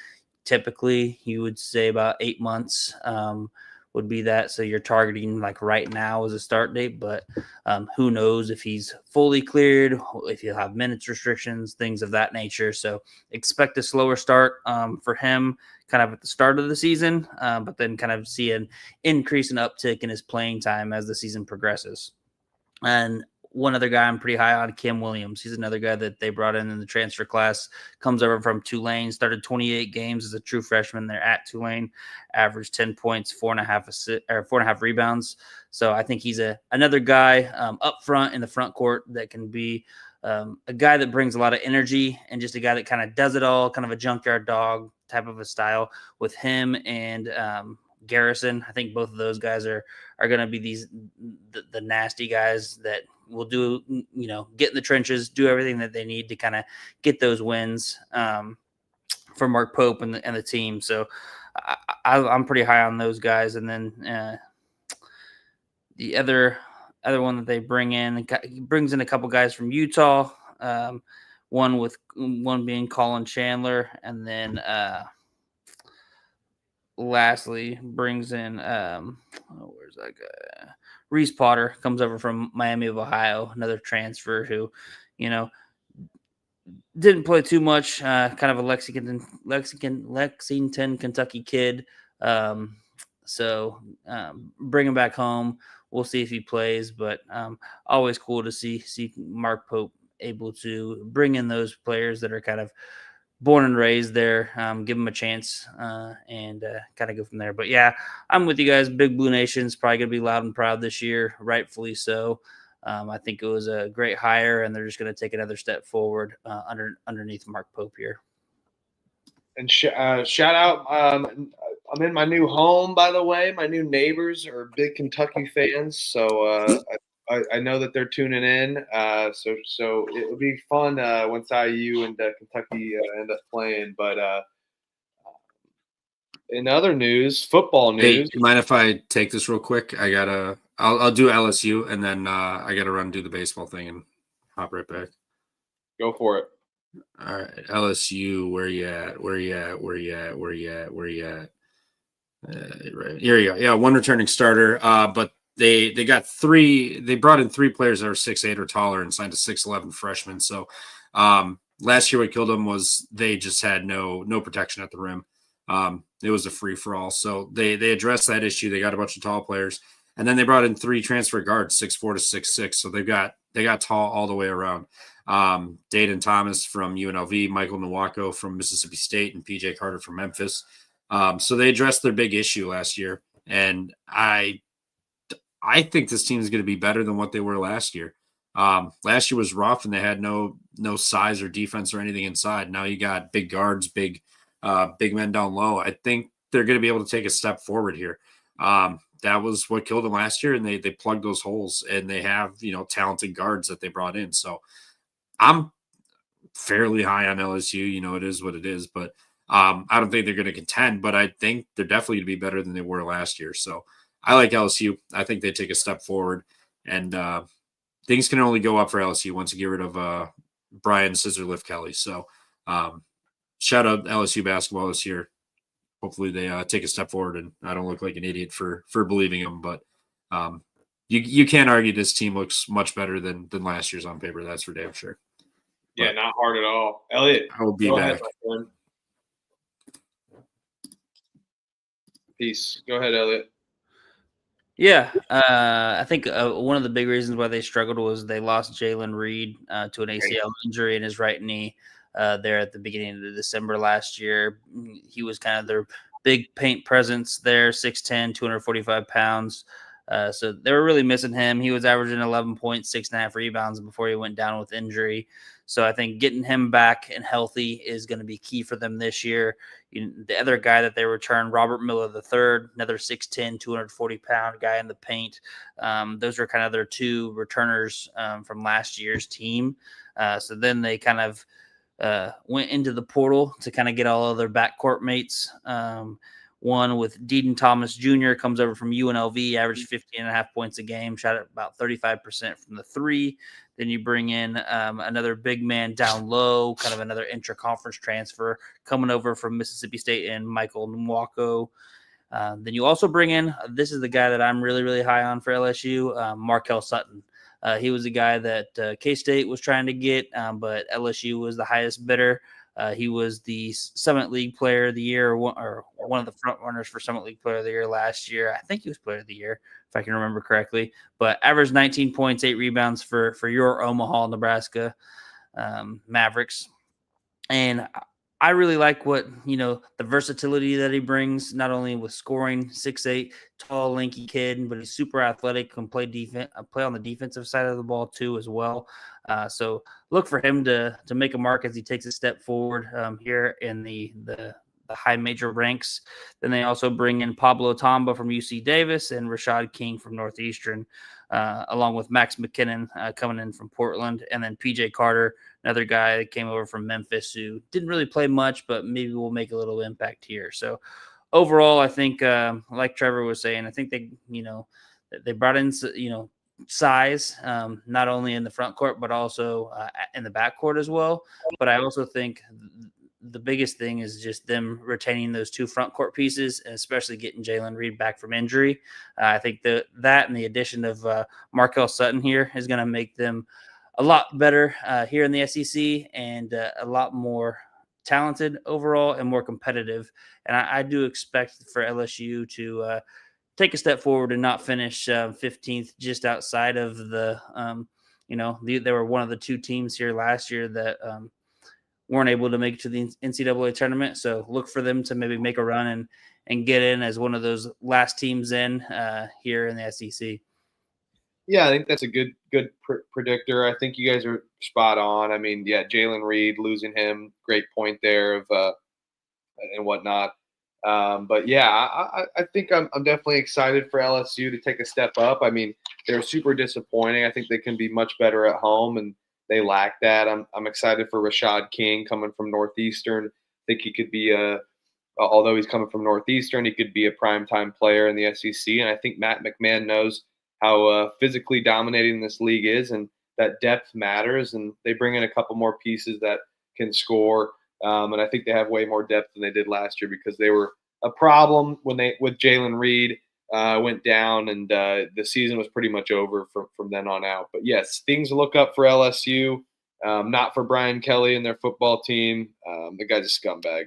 Typically, you would say about 8 months would be that. So you're targeting like right now as a start date, but who knows if he's fully cleared, if he'll have minutes restrictions, things of that nature. So expect a slower start for him kind of at the start of the season, but then kind of see an increase in uptick in his playing time as the season progresses. And one other guy I'm pretty high on, Cam Williams. He's another guy that they brought in the transfer class, comes over from Tulane, started 28 games as a true freshman there at Tulane, averaged 10 points, 4.5 rebounds. So I think he's another guy up front in the front court that can be a guy that brings a lot of energy and just a guy that kind of does it all, kind of a junkyard dog type of a style with him and Garrison. I think both of those guys are going to be the nasty guys that will do, get in the trenches, do everything that they need to kind of get those wins for Mark Pope and the team. So I'm pretty high on those guys. And then the other one that they bring in, he brings in a couple guys from Utah. One being Colin Chandler, and then lastly brings in where's that guy? Reese Potter comes over from Miami of Ohio, another transfer who, didn't play too much, kind of a Lexington, Kentucky kid. So bring him back home. We'll see if he plays, but always cool to see Mark Pope able to bring in those players that are kind of born and raised there, give them a chance and kind of go from there. But yeah, I'm with you guys. Big Blue Nation's probably going to be loud and proud this year, rightfully so. I think it was a great hire, and they're just going to take another step forward underneath Mark Pope here. And shout out, I'm in my new home, by the way. My new neighbors are big Kentucky fans, so I know that they're tuning in. So it'll be fun once IU and Kentucky end up playing. But in other news, football news. Hey, do you mind if I take this real quick? I'll do LSU, and then I gotta run and do the baseball thing and hop right back. Go for it. All right, LSU, where you at? Right here you go. Yeah, one returning starter. But they brought in 3 players that are 6'8" or taller and signed a 6'11" freshman. So last year what killed them was they just had no protection at the rim. It was a free for all. So they addressed that issue. They got a bunch of tall players, and then they brought in 3 transfer guards, 6'4" to 6'6". So they got tall all the way around. Dayton Thomas from UNLV, Michael Nwako from Mississippi State, and PJ Carter from Memphis. So they addressed their big issue last year, and I think this team is going to be better than what they were last year. Last year was rough, and they had no size or defense or anything inside. Now you got big guards, big men down low. I think they're going to be able to take a step forward here. That was what killed them last year, and they plugged those holes, and they have talented guards that they brought in. So I'm fairly high on LSU. It is what it is, but I don't think they're going to contend, but I think they're definitely going to be better than they were last year. So I like LSU. I think they take a step forward, and things can only go up for LSU once you get rid of Brian Scissor-Lift Kelly. So shout out LSU basketball this year. Hopefully they take a step forward, and I don't look like an idiot for believing them, but you can't argue this team looks much better than last year's on paper. That's for damn sure. Yeah, but not hard at all. Elliot, I will be back. Peace. Go ahead, Elliot. Yeah, I think one of the big reasons why they struggled was they lost Jalen Reed to an ACL injury in his right knee there at the beginning of December last year. He was kind of their big paint presence there, 6'10", 245 pounds. So they were really missing him. He was averaging 11 points, 6.5 rebounds before he went down with injury. So I think getting him back and healthy is going to be key for them this year. The other guy that they returned, Robert Miller III, another 6'10", 240-pound guy in the paint. Those are kind of their 2 returners from last year's team. So then they kind of went into the portal to kind of get all of their backcourt mates. One with Deaton Thomas Jr. comes over from UNLV, averaged 15.5 points a game, shot at about 35% from the 3. Then you bring in another big man down low, kind of another intra-conference transfer coming over from Mississippi State, and Michael Nwako. Then you also bring in, this is the guy that I'm really, really high on for LSU, Markel Sutton. He was a guy that K-State was trying to get, but LSU was the highest bidder. He was the Summit League Player of the Year, or one of the front runners for Summit League Player of the Year last year. I think he was Player of the Year, if I can remember correctly. But averaged 19 points, 8 rebounds for your Omaha, Nebraska Mavericks. And I really like what, the versatility that he brings, not only with scoring, 6'8", tall, lanky kid, but he's super athletic, can play on the defensive side of the ball too as well. So look for him to make a mark as he takes a step forward here in the high major ranks. Then they also bring in Pablo Tamba from UC Davis and Rashad King from Northeastern, along with Max McKinnon coming in from Portland, and then PJ Carter, another guy that came over from Memphis who didn't really play much, but maybe will make a little impact here. So overall, I think, like Trevor was saying, I think they brought in, size, not only in the front court, but also in the back court as well. But I also think the biggest thing is just them retaining those two front court pieces, and especially getting Jalen Reed back from injury. I think that and the addition of Markel Sutton here is going to make them a lot better here in the SEC, and a lot more talented overall and more competitive. And I do expect for LSU to take a step forward and not finish 15th, just outside of the, they were one of the two teams here last year that weren't able to make it to the NCAA tournament. So look for them to maybe make a run and get in as one of those last teams in here in the SEC. Yeah, I think that's a good predictor. I think you guys are spot on. I mean, yeah, Jalen Reed, losing him, great point there of and whatnot. But yeah, I think I'm definitely excited for LSU to take a step up. I mean, they're super disappointing. I think they can be much better at home, and they lack that. I'm excited for Rashad King coming from Northeastern. I think he could be although he's coming from Northeastern, he could be a primetime player in the SEC. And I think Matt McMahon knows how physically dominating this league is, and that depth matters. And they bring in a couple more pieces that can score. And I think they have way more depth than they did last year, because they were a problem with Jalen Reed went down, and the season was pretty much over from then on out. But yes, things look up for LSU, not for Brian Kelly and their football team. The guy's a scumbag.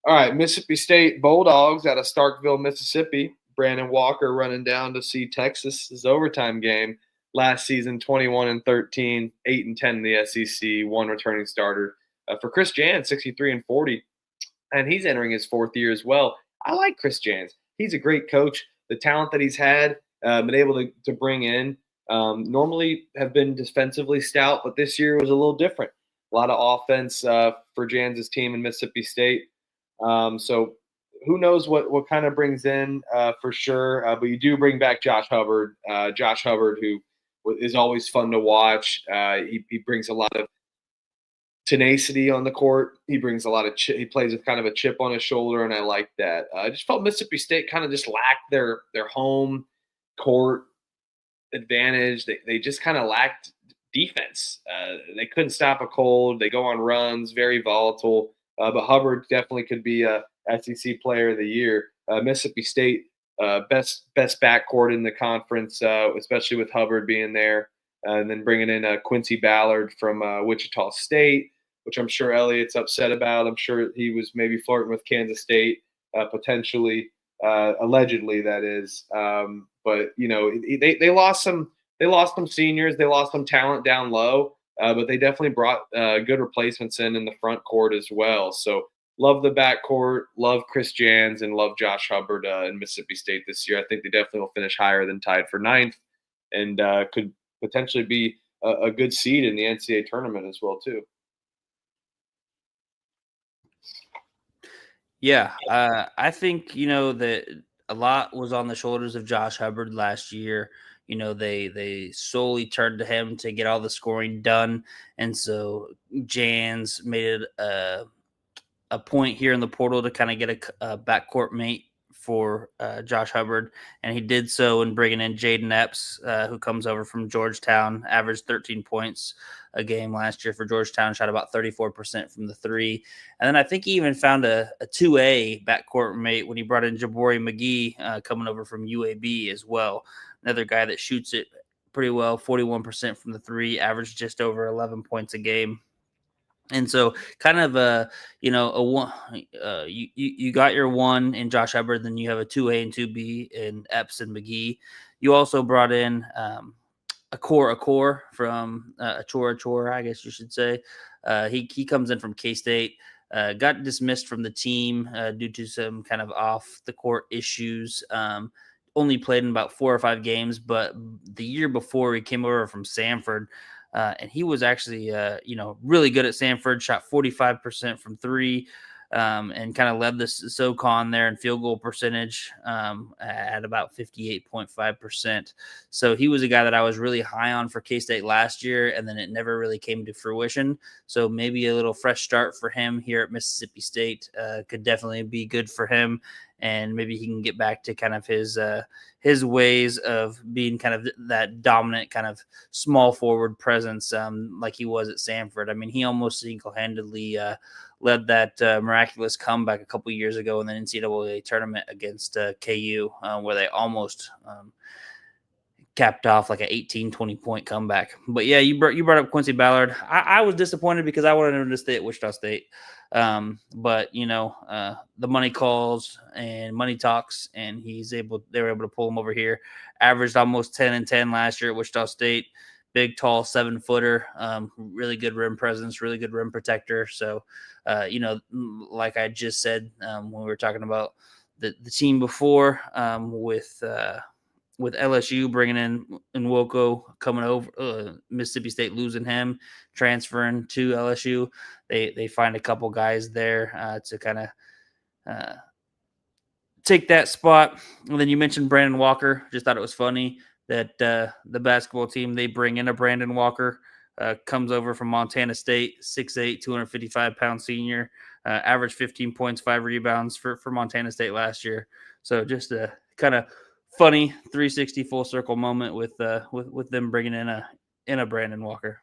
All right, Mississippi State Bulldogs out of Starkville, Mississippi. Brandon Walker running down to see Texas's overtime game last season, 21-13, 8-10 in the SEC, one returning starter. For Chris Jans, 63-40, and he's entering his fourth year as well. I like Chris Jans. He's a great coach. The talent that he's had, been able to bring in, normally have been defensively stout, but this year was a little different. A lot of offense for Jans' team in Mississippi State. So who knows what kind of brings in for sure. But you do bring back Josh Hubbard. Josh Hubbard, who is always fun to watch. He brings a lot of tenacity on the court. He brings a lot of he plays with kind of a chip on his shoulder, and I like that. I just felt Mississippi State kind of just lacked their home court advantage. They just kind of lacked defense. They couldn't stop a cold. They go on runs, very volatile. But Hubbard definitely could be a SEC Player of the Year. Mississippi State best backcourt in the conference, especially with Hubbard being there. And then bringing in Quincy Ballard from Wichita State, which I'm sure Elliott's upset about. I'm sure he was maybe flirting with Kansas State, potentially, allegedly, that is. But they lost some seniors, they lost some talent down low, but they definitely brought good replacements in the front court as well. So love the backcourt, love Chris Jans, and love Josh Hubbard in Mississippi State this year. I think they definitely will finish higher than tied for 9th, and could potentially be a good seed in the NCAA tournament as well, too. Yeah, I think, that a lot was on the shoulders of Josh Hubbard last year. They solely turned to him to get all the scoring done. And so Jans made it a point here in the portal to kind of get a backcourt mate for Josh Hubbard, and he did so in bringing in Jaden Epps, who comes over from Georgetown, averaged 13 points a game last year for Georgetown, shot about 34% from the three. And then I think he even found a 2A backcourt mate when he brought in Jabari McGee coming over from UAB as well. Another guy that shoots it pretty well, 41% from the three, averaged just over 11 points a game. And so kind of you got your one in Josh Hubbard, then you have a 2A and 2B in Epps and McGee. You also brought in Akor from Achor, I guess you should say. He comes in from K-State, got dismissed from the team due to some kind of off the court issues. Only played in about 4 or 5 games, but the year before he came over from Samford. And he was actually, really good at Samford, shot 45% from three, and kind of led the SoCon there in field goal percentage at about 58.5%. So he was a guy that I was really high on for K-State last year, and then it never really came to fruition. So maybe a little fresh start for him here at Mississippi State could definitely be good for him. And maybe he can get back to kind of his ways of being kind of that dominant kind of small forward presence like he was at Samford. I mean, he almost single-handedly led that miraculous comeback a couple years ago in the NCAA tournament against KU, where they almost capped off like an 18, 20-point comeback. But yeah, you brought up Quincy Ballard. I was disappointed because I wanted him to stay at Wichita State. But the money calls and money talks, and they were able to pull him over here. Averaged almost 10-10 last year at Wichita State. Big, tall, 7-footer, really good rim presence, really good rim protector. So, like I just said when we were talking about the team before with LSU bringing in Nwoko, coming over, Mississippi State losing him, transferring to LSU. They find a couple guys there to kind of take that spot. And then you mentioned Brandon Walker. Just thought it was funny that the basketball team, they bring in a Brandon Walker, comes over from Montana State, 6'8", 255-pound senior, averaged 15 points, 5 rebounds for Montana State last year. So just a kind of funny 360 full circle moment with them bringing in a Brandon Walker.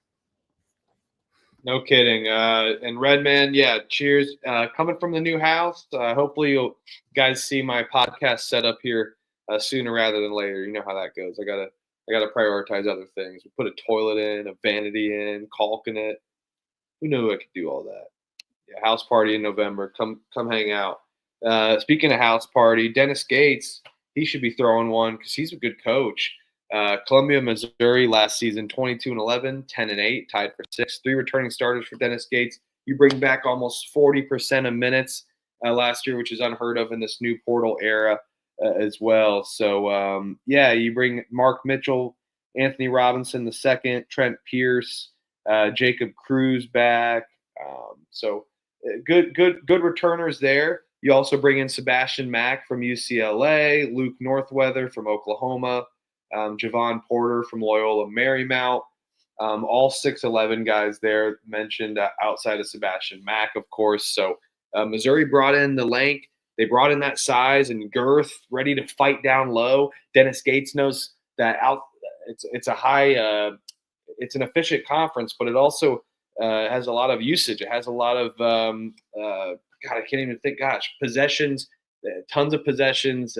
No kidding. And Redman, yeah, cheers. Coming from the new house. Hopefully you guys see my podcast set up here sooner rather than later. You know how that goes. I gotta prioritize other things. We put a toilet in, a vanity in, caulk in it. Who knew I could do all that? Yeah, house party in November. Come hang out. Speaking of house party, Dennis Gates, he should be throwing one because he's a good coach. Columbia, Missouri last season, 22-11, 10-8, tied for 6th. 3 returning starters for Dennis Gates. You bring back almost 40% of minutes last year, which is unheard of in this new portal era as well. So, you bring Mark Mitchell, Anthony Robinson II, Trent Pierce, Jacob Cruz back. Good returners there. You also bring in Sebastian Mack from UCLA, Luke Northweather from Oklahoma, Javon Porter from Loyola Marymount. All 6'11" guys there mentioned outside of Sebastian Mack, of course. So Missouri brought in the length. They brought in that size and girth, ready to fight down low. Dennis Gates knows that it's a high it's an efficient conference, but it also has a lot of usage. It has a lot of I can't even think. Possessions, tons of possessions,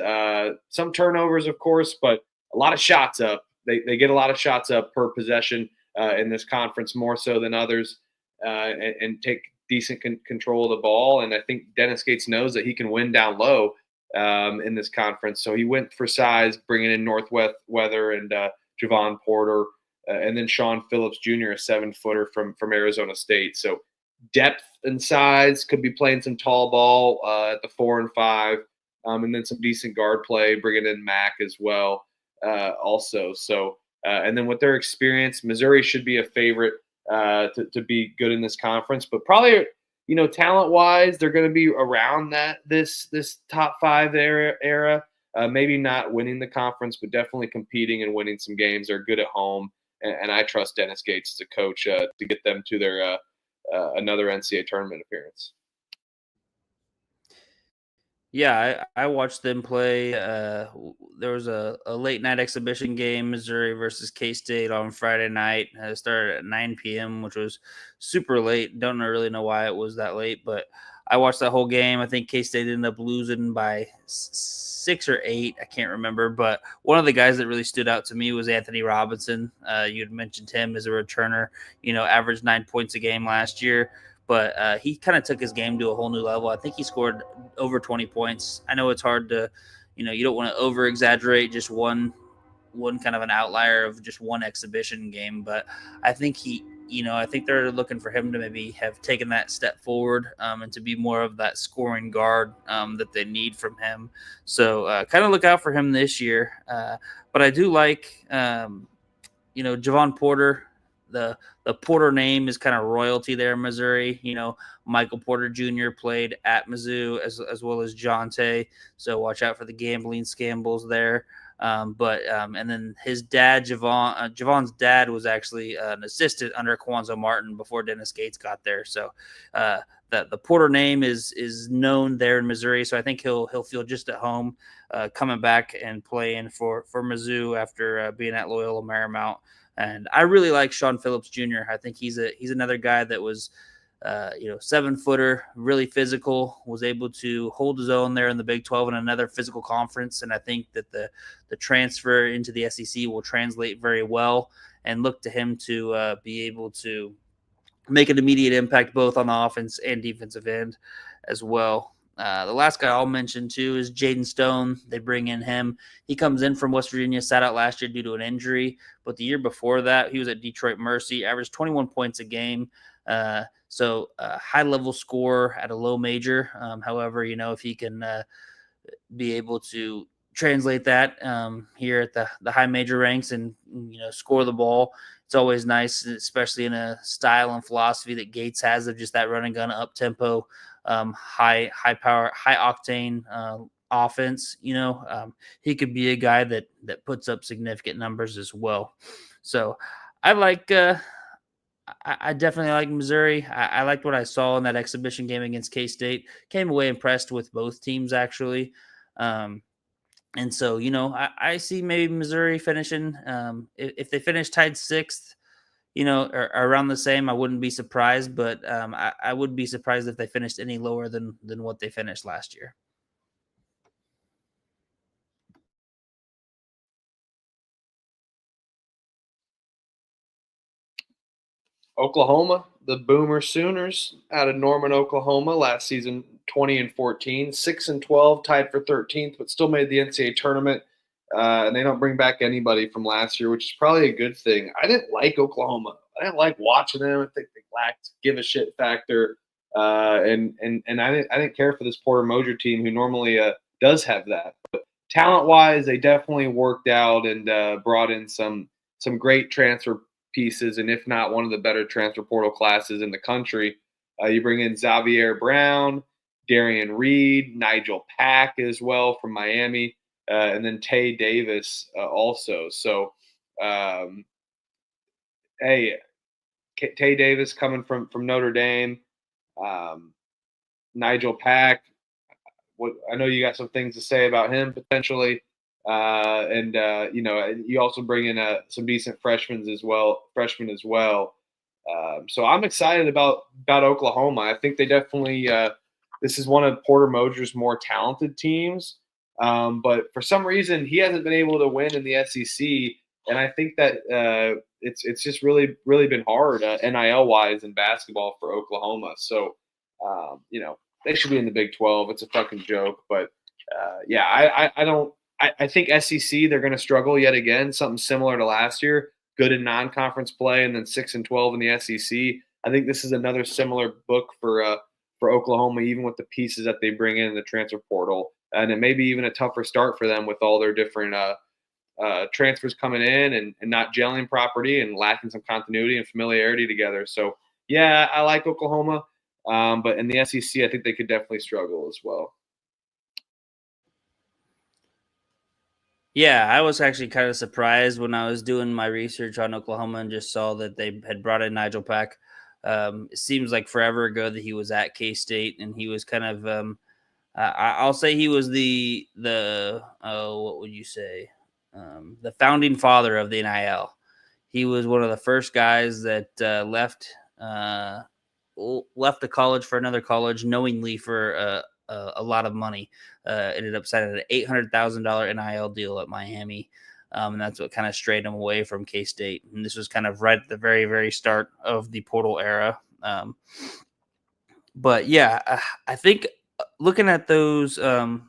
some turnovers, of course, but a lot of shots up. They get a lot of shots up per possession in this conference, more so than others, and take decent control of the ball. And I think Dennis Gates knows that he can win down low in this conference. So he went for size, bringing in Northweather and Javon Porter, and then Sean Phillips Jr., a 7-footer from Arizona State. So depth and size, could be playing some tall ball at the 4 and 5, and then some decent guard play, bringing in Mack as well also. So, and then with their experience, Missouri should be a favorite to be good in this conference, but probably, talent-wise, they're going to be around this top 5 era. Maybe not winning the conference, but definitely competing and winning some games. They're good at home, and I trust Dennis Gates as a coach to get them to their another NCAA tournament appearance. Yeah, I watched them play. There was a late night exhibition game, Missouri versus K-State on Friday night. It started at 9 p.m., which was super late. Don't really know why it was that late, but I watched that whole game. I think K-State ended up losing by 6 or 8. I can't remember, but one of the guys that really stood out to me was Anthony Robinson. You had mentioned him as a returner, averaged 9 points a game last year. But he kind of took his game to a whole new level. I think he scored over 20 points. I know it's hard to, you don't want to over-exaggerate just one kind of an outlier of just one exhibition game. But I think I think they're looking for him to maybe have taken that step forward and to be more of that scoring guard that they need from him. So kind of look out for him this year. But I do like, Javon Porter, the Porter name is kind of royalty there in Missouri. Michael Porter Jr. played at Mizzou as well as Jonte, so watch out for the gambling scandals there. And then his dad, Javon's dad, was actually an assistant under Kwanzaa Martin before Dennis Gates got there. So the Porter name is known there in Missouri. So I think he'll feel just at home coming back and playing for Mizzou after being at Loyola Marymount. And I really like Sean Phillips Jr. I think he's another guy that was 7-footer, really physical, was able to hold his own there in the Big 12 in another physical conference. And I think that the transfer into the SEC will translate very well, and look to him to be able to make an immediate impact both on the offense and defensive end as well. The last guy I'll mention too is Jaden Stone. They bring in him. He comes in from West Virginia, sat out last year due to an injury, but the year before that, he was at Detroit Mercy, averaged 21 points a game. So a high-level scorer at a low major. However, if he can be able to translate that here at the high major ranks and, score the ball, it's always nice, especially in a style and philosophy that Gates has of just that run and gun up-tempo, high power, high octane offense. He could be a guy that puts up significant numbers as well. So I like I definitely like Missouri. I liked what I saw in that exhibition game against K-State. Came away impressed with both teams, actually. And so, I see maybe Missouri finishing. If they finish tied 6th, or around the same, I wouldn't be surprised. But I would be surprised if they finished any lower than what they finished last year. Oklahoma, the Boomer Sooners out of Norman, Oklahoma, last season 20-14, 6-12, tied for 13th, but still made the NCAA tournament. And they don't bring back anybody from last year, which is probably a good thing. I didn't like Oklahoma. I didn't like watching them. I think they lacked give a shit factor. And I didn't care for this Porter Moser team, who normally does have that. But talent-wise, they definitely worked out and brought in some great transfer pieces, and if not one of the better transfer portal classes in the country. You bring in Xavier Brown, Darian Reed, Nigel Pack as well from Miami, and then Tay Davis also. So, Tay Davis coming from Notre Dame, Nigel Pack. I know you got some things to say about him potentially. You also bring in some decent freshmen as well. So I'm excited about Oklahoma. I think they definitely this is one of Porter Moser's more talented teams. But for some reason he hasn't been able to win in the SEC, and I think that it's just really been hard NIL wise in basketball for Oklahoma. So they should be in the Big 12. It's a fucking joke, but I don't. I think SEC, they're going to struggle yet again, something similar to last year, good in non-conference play and then 6-12 in the SEC. I think this is another similar book for Oklahoma, even with the pieces that they bring in the transfer portal. And it may be even a tougher start for them with all their different transfers coming in and not gelling properly and lacking some continuity and familiarity together. So, yeah, I like Oklahoma. But in the SEC, I think they could definitely struggle as well. Yeah, I was actually kind of surprised when I was doing my research on Oklahoma and just saw that they had brought in Nigel Pack. It seems like forever ago that he was at K-State, and he was kind of I'll say he was the what would you say, the founding father of the NIL. He was one of the first guys that left the college for another college knowingly for a lot of money. Ended up signing an $800,000 NIL deal at Miami. And that's what kind of strayed him away from K-State. And this was kind of right at the very, very start of the portal era. But yeah, I think looking at those, the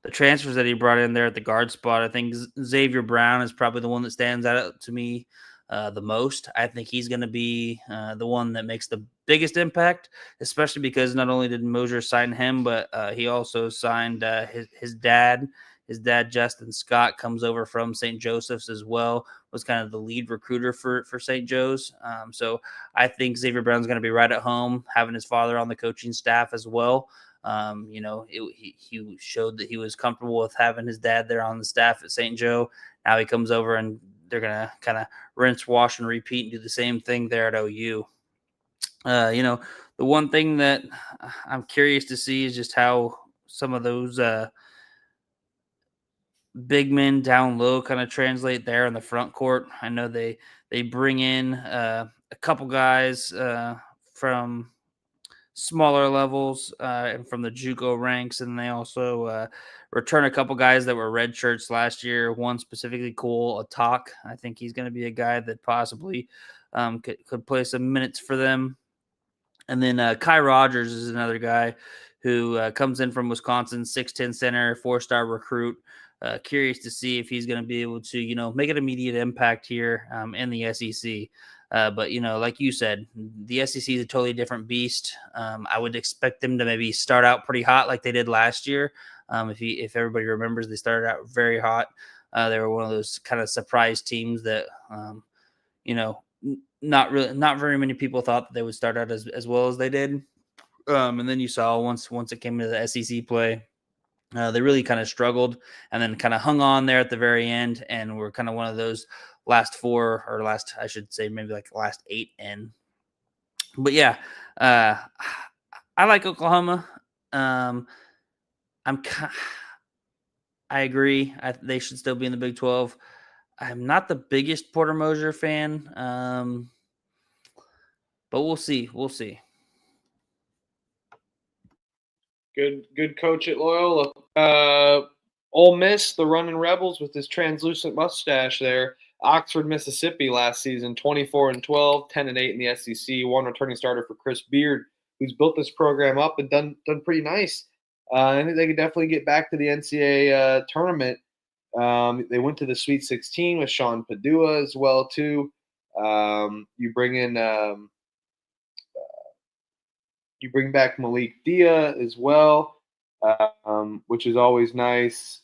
transfers that he brought in there at the guard spot, I think Xavier Brown is probably the one that stands out to me the most. I think he's going to be the one that makes the biggest impact, especially because not only did Moser sign him, but he also signed his dad his dad, Justin Scott, comes over from St. Joseph's as well, was kind of the lead recruiter for St. Joe's. So I think Xavier Brown's going to be right at home, having his father on the coaching staff as well. He showed that he was comfortable with having his dad there on the staff at St. Joe. Now he comes over and they're going to kind of rinse, wash, and repeat and do the same thing there at OU. The one thing that I'm curious to see is just how some of those big men down low kind of translate there in the front court. I know they bring in a couple guys from smaller levels and from the JUCO ranks, and they also return a couple guys that were red shirts last year. One specifically cool, a talk. I think he's going to be a guy that possibly could play some minutes for them. And then Kai Rogers is another guy who comes in from Wisconsin, 6'10" center, 4-star recruit. Curious to see if he's going to be able to, make an immediate impact here in the SEC. But, like you said, the SEC is a totally different beast. I would expect them to maybe start out pretty hot like they did last year. If everybody remembers, they started out very hot. They were one of those kind of surprise teams that, not very many people thought that they would start out as well as they did. And then you saw once it came to the SEC play, they really kind of struggled and then kind of hung on there at the very end, and were kind of one of those last 8 in. But yeah, I like Oklahoma. I agree. They should still be in the Big 12. I'm not the biggest Porter Moser fan, but we'll see. We'll see. Good coach at Loyola. Ole Miss, the running Rebels with his translucent mustache there. Oxford, Mississippi last season, 24-12, 10-8 in the SEC. One returning starter for Chris Beard, who's built this program up and done pretty nice. I think they could definitely get back to the NCAA tournament. They went to the Sweet 16 with Sean Padua as well too. You bring back Malik Dia as well, which is always nice.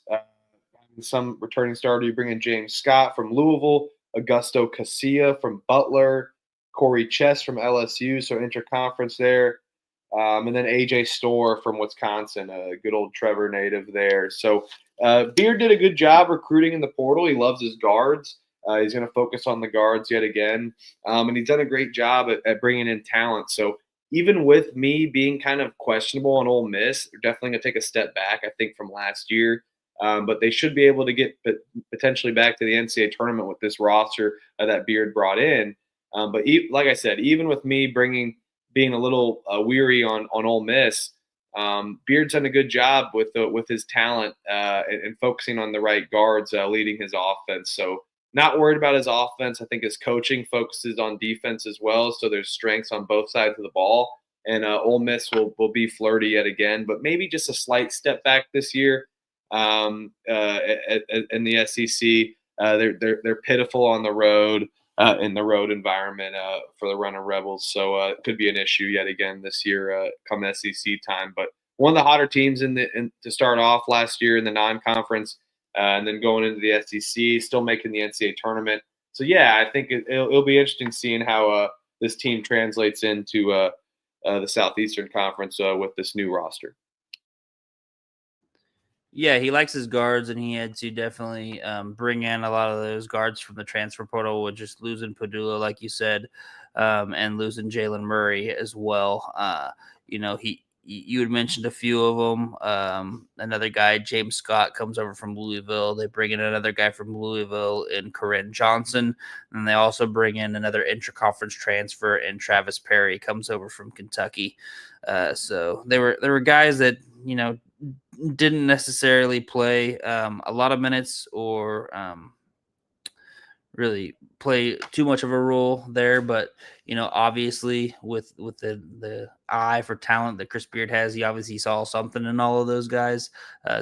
Some returning starter. You bring in James Scott from Louisville, Augusto Casilla from Butler, Corey Chess from LSU, so interconference there. And then AJ Storr from Wisconsin, a good old Trevor native there. So Beard did a good job recruiting in the portal. He loves his guards. He's going to focus on the guards yet again. And he's done a great job at bringing in talent. So even with me being kind of questionable on Ole Miss, they're definitely going to take a step back, I think, from last year. But they should be able to get potentially back to the NCAA tournament with this roster that Beard brought in. But like I said, even with me being a little weary on Ole Miss, Beard's done a good job with his talent and focusing on the right guards leading his offense. So not worried about his offense. I think his coaching focuses on defense as well. So there's strengths on both sides of the ball. And Ole Miss will be flirty yet again, but maybe just a slight step back this year. In the SEC, they're pitiful on the road in the road environment for the running Rebels, so it could be an issue yet again this year come SEC time. But one of the hotter teams to start off last year in the non-conference, and then going into the SEC, still making the NCAA tournament. So yeah, I think it'll be interesting seeing how this team translates into the Southeastern Conference with this new roster. Yeah, he likes his guards, and he had to definitely bring in a lot of those guards from the transfer portal with just losing Padula, like you said, and losing Jalen Murray as well. You had mentioned a few of them. Another guy, James Scott, comes over from Louisville. They bring in another guy from Louisville in Corinne Johnson, and they also bring in another interconference transfer, and Travis Perry comes over from Kentucky. So there were guys that didn't necessarily play a lot of minutes or really play too much of a role there, but obviously with the eye for talent that Chris Beard has, he obviously saw something in all of those guys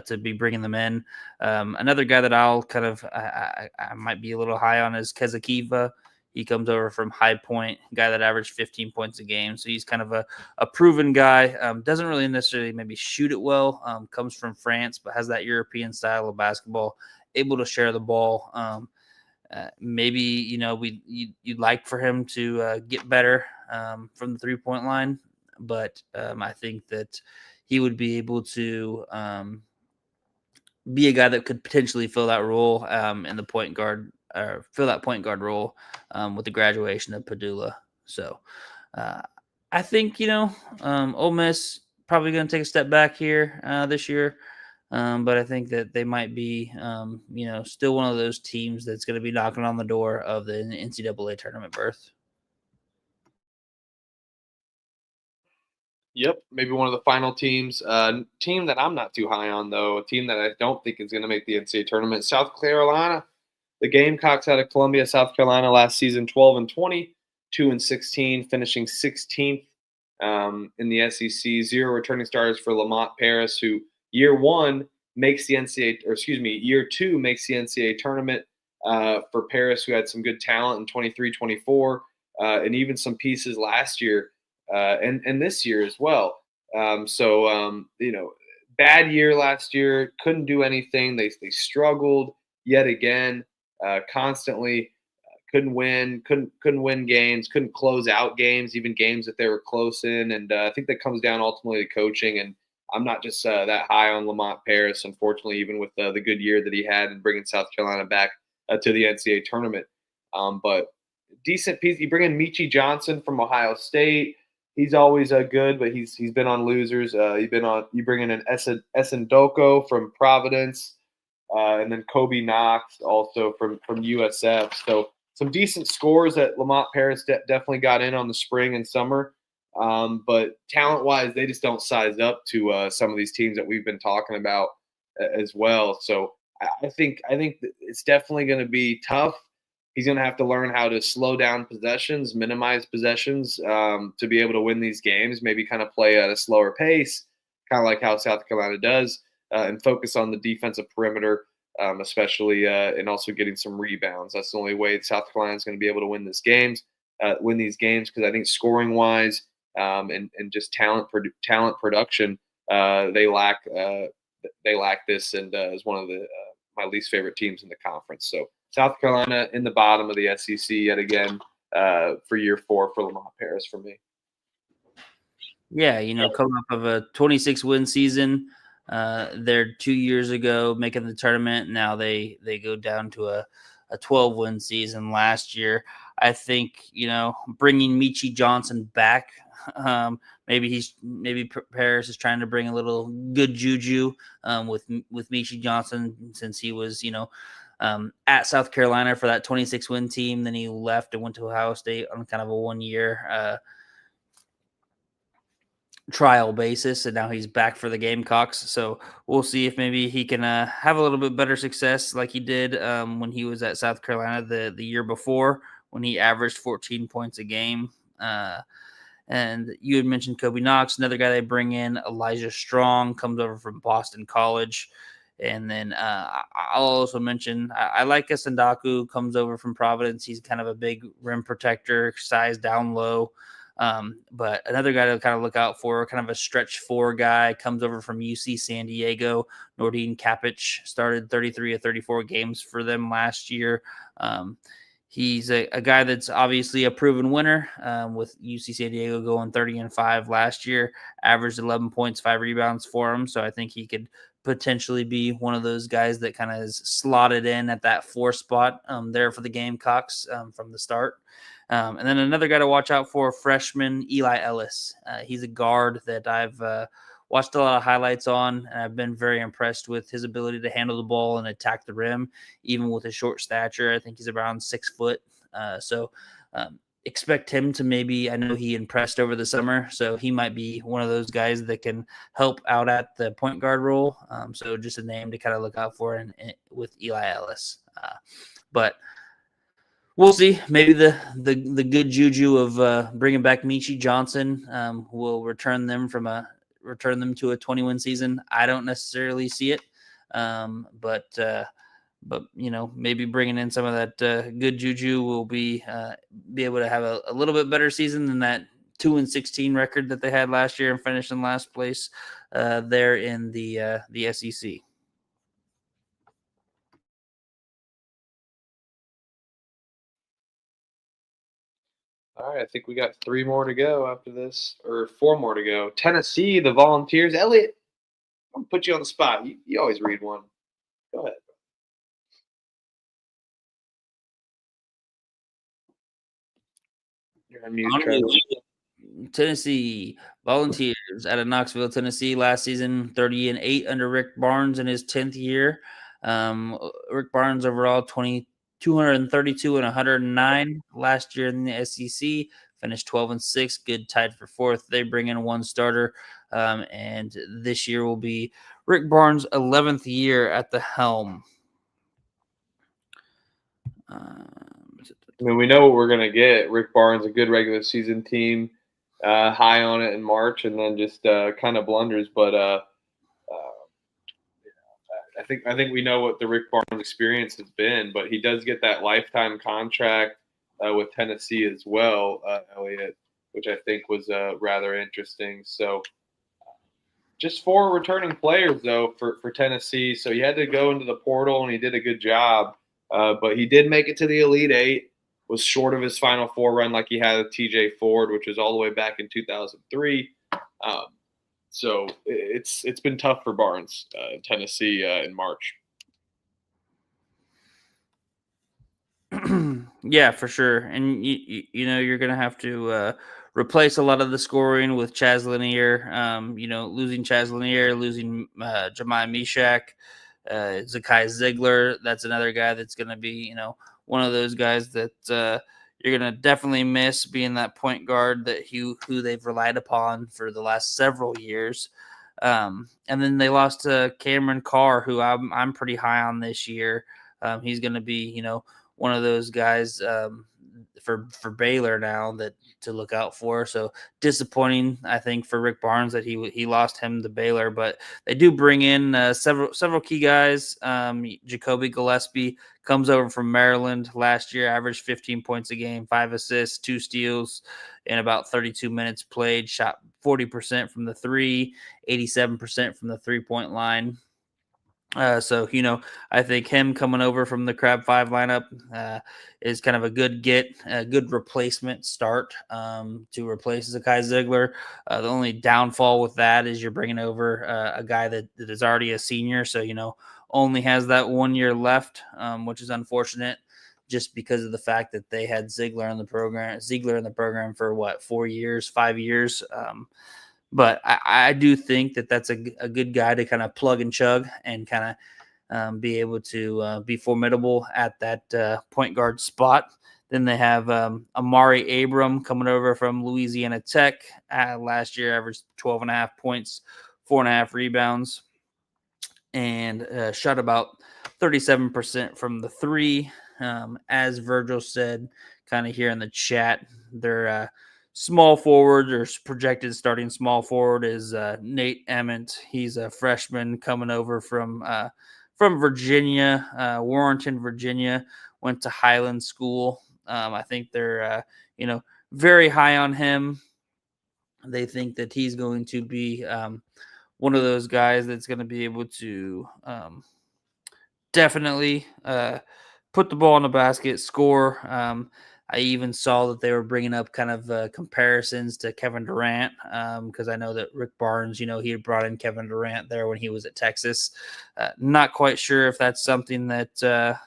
to be bringing them in. Another guy that I'll kind of I might be a little high on is Kezikiva. He comes over from High Point, guy that averaged 15 points a game. So he's kind of a proven guy. Doesn't really necessarily maybe shoot it well. Comes from France, but has that European style of basketball, able to share the ball. Maybe, you'd like for him to get better from the 3-point line, but I think that he would be able to be a guy that could potentially fill that role in the point guard, or fill that point guard role with the graduation of Padula. So I think, Ole Miss probably going to take a step back here this year. But I think that they might be, still one of those teams that's going to be knocking on the door of the NCAA tournament berth. Yep, maybe one of the final teams. Team that I'm not too high on, though, a team that I don't think is going to make the NCAA tournament, South Carolina. The Gamecocks out of Columbia, South Carolina, last season 12-20, 2-16, finishing 16th in the SEC. 0 returning starters for Lamont Paris, who year 2 makes the NCAA tournament for Paris, who had some good talent in 23-24, and even some pieces last year. And this year as well. Bad year last year, couldn't do anything. They struggled yet again, constantly. Couldn't win games, couldn't close out games, even games that they were close in. And I think that comes down ultimately to coaching. And I'm not just that high on Lamont Paris, unfortunately, even with the good year that he had and bringing South Carolina back to the NCAA tournament. But decent piece. You bring in Michi Johnson from Ohio State. He's always good, but he's been on losers. You bring in an Essen Doko from Providence, and then Kobe Knox also from USF. So some decent scores that Lamont Paris definitely got in on the spring and summer. But talent-wise, they just don't size up to some of these teams that we've been talking about as well. So I think it's definitely going to be tough. He's going to have to learn how to slow down possessions, minimize possessions to be able to win these games, maybe kind of play at a slower pace, kind of like how South Carolina does, and focus on the defensive perimeter, especially, and also getting some rebounds. That's the only way South Carolina is going to be able to win these games, because I think scoring-wise and just talent production, they lack this, and is one of my least favorite teams in the conference. So South Carolina in the bottom of the SEC yet again for year 4 for Lamont Paris for me. Yeah, coming up of a 26-win season. They're 2 years ago making the tournament. Now they go down to a 12-win season last year. I think, bringing Michi Johnson back, maybe Paris is trying to bring a little good juju with Michi Johnson, since he was, at South Carolina for that 26-win team. Then he left and went to Ohio State on kind of a 1-year trial basis, and now he's back for the Gamecocks. So we'll see if maybe he can have a little bit better success like he did when he was at South Carolina the year before, when he averaged 14 points a game. And you had mentioned Kobe Knox, another guy they bring in. Elijah Strong comes over from Boston College. And then I'll also mention I like Esendaku, comes over from Providence. He's kind of a big rim protector, size down low. But another guy to kind of look out for, kind of a stretch 4 guy, comes over from UC San Diego. Nordin Kapic started 33 of 34 games for them last year. He's a guy that's obviously a proven winner with UC San Diego going 30-5 last year, averaged 11 points, 5 rebounds for him. So I think he could potentially be one of those guys that kind of is slotted in at that 4 spot there for the Gamecocks from the start. And then another guy to watch out for, freshman Eli Ellis. He's a guard that I've watched a lot of highlights on, and I've been very impressed with his ability to handle the ball and attack the rim, even with his short stature. I think he's around 6 foot. So expect him to maybe, I know he impressed over the summer, so he might be one of those guys that can help out at the point guard role. So just a name to kind of look out for with Eli Ellis. But we'll see. Maybe the good juju of bringing back Michi Johnson will return them to a 20-win season. I don't necessarily see it, but But maybe bringing in some of that good juju will be able to have a little bit better season than that 2-16 record that they had last year and finish in last place there in the SEC. All right, I think we got 3 more to go after this, or 4 more to go. Tennessee, the Volunteers. Elliot, I'm gonna put you on the spot. You always read one. Go ahead. You're on mute, Trevor. Tennessee Volunteers out of Knoxville, Tennessee. Last season, 30-8 under Rick Barnes in his 10th year. Rick Barnes overall 232 and 109 last year in the SEC. Finished 12-6, good, tied for 4th. They bring in one starter, and this year will be Rick Barnes' 11th year at the helm. I mean, we know what we're going to get. Rick Barnes, a good regular season team, high on it in March, and then just kind of blunders. But I think we know what the Rick Barnes experience has been. But he does get that lifetime contract with Tennessee as well, Elliot, which I think was rather interesting. So just 4 returning players, though, for Tennessee. So he had to go into the portal, and he did a good job. But he did make it to the Elite Eight. Was short of his Final Four run like he had with TJ Ford, which was all the way back in 2003. So it's been tough for Barnes in Tennessee in March. Yeah, for sure. And you're going to have to replace a lot of the scoring with Chaz Lanier. Losing Chaz Lanier, losing Jemai Meshach, Zakai Ziegler. That's another guy that's going to be one of those guys that you're going to definitely miss, being that point guard that who they've relied upon for the last several years. And then they lost to Cameron Carr, who I'm pretty high on this year. He's going to be one of those guys for Baylor now that to look out for. So disappointing, I think, for Rick Barnes that he lost him to Baylor, but they do bring in several key guys. Jacoby Gillespie comes over from Maryland last year, averaged 15 points a game, 5 assists, 2 steals in about 32 minutes played, shot 40% from the 3, 87% from the 3-point line. So I think him coming over from the Crab 5 lineup is kind of a good replacement start to replace Zakai Ziegler. The only downfall with that is you're bringing over a guy that is already a senior, so only has that 1 year left, which is unfortunate, just because of the fact that they had Ziegler in the program for 4 years, 5 years. But I do think that that's a good guy to kind of plug and chug and kind of be able to be formidable at that point guard spot. Then they have Amari Abram coming over from Louisiana Tech. Last year averaged 12.5 points, 4.5 rebounds, and shot about 37% from the 3. As Virgil said, kind of here in the chat, they're small forward or projected starting small forward is Nate Emmett. He's a freshman coming over from Virginia, Warrenton, Virginia. Went to Highland School. I think they're very high on him. They think that he's going to be one of those guys that's going to be able to definitely put the ball in the basket, score. I even saw that they were bringing up kind of comparisons to Kevin Durant because I know that Rick Barnes, he had brought in Kevin Durant there when he was at Texas. Not quite sure if that's something that,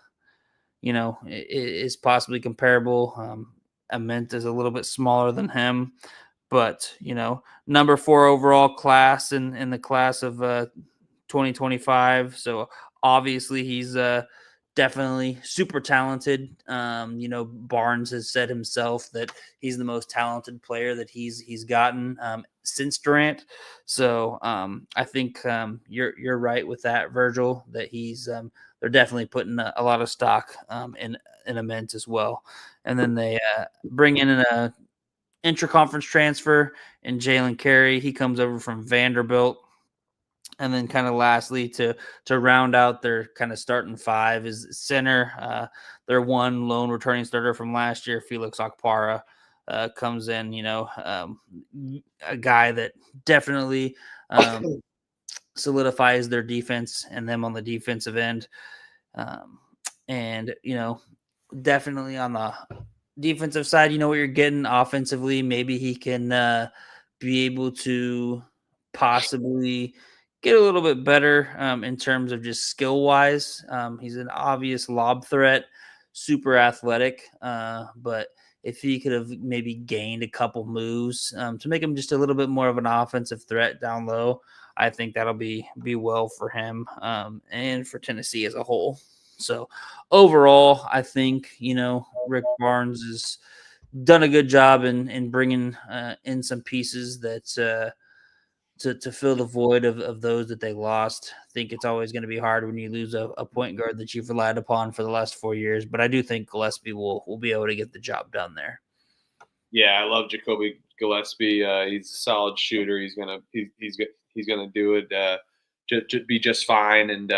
is possibly comparable. Ament is a little bit smaller than him, but, number 4 overall class in the class of 2025. So obviously he's definitely super talented. Barnes has said himself that he's the most talented player that he's gotten since Durant. So I think you're right with that, Virgil, that they're definitely putting a lot of stock in Ament as well. And then they bring in a intra-conference transfer in Jalen Carey. He comes over from Vanderbilt. And then kind of lastly to round out their kind of starting five is center. Their one lone returning starter from last year, Felix Okpara, comes in, a guy that definitely solidifies their defense and them on the defensive end. And, definitely on the defensive side, you know what you're getting offensively. Maybe he can be able to possibly get a little bit better in terms of just skill wise. He's an obvious lob threat, super athletic, but if he could have maybe gained a couple moves to make him just a little bit more of an offensive threat down low, I think that'll be well for him and for Tennessee as a whole. So overall, I think, Rick Barnes has done a good job in bringing in some pieces that to fill the void of those that they lost. I think it's always going to be hard when you lose a point guard that you've relied upon for the last 4 years, but I do think Gillespie will be able to get the job done there. Yeah, I love Jacoby Gillespie. He's a solid shooter. He's gonna do it. Be just fine, and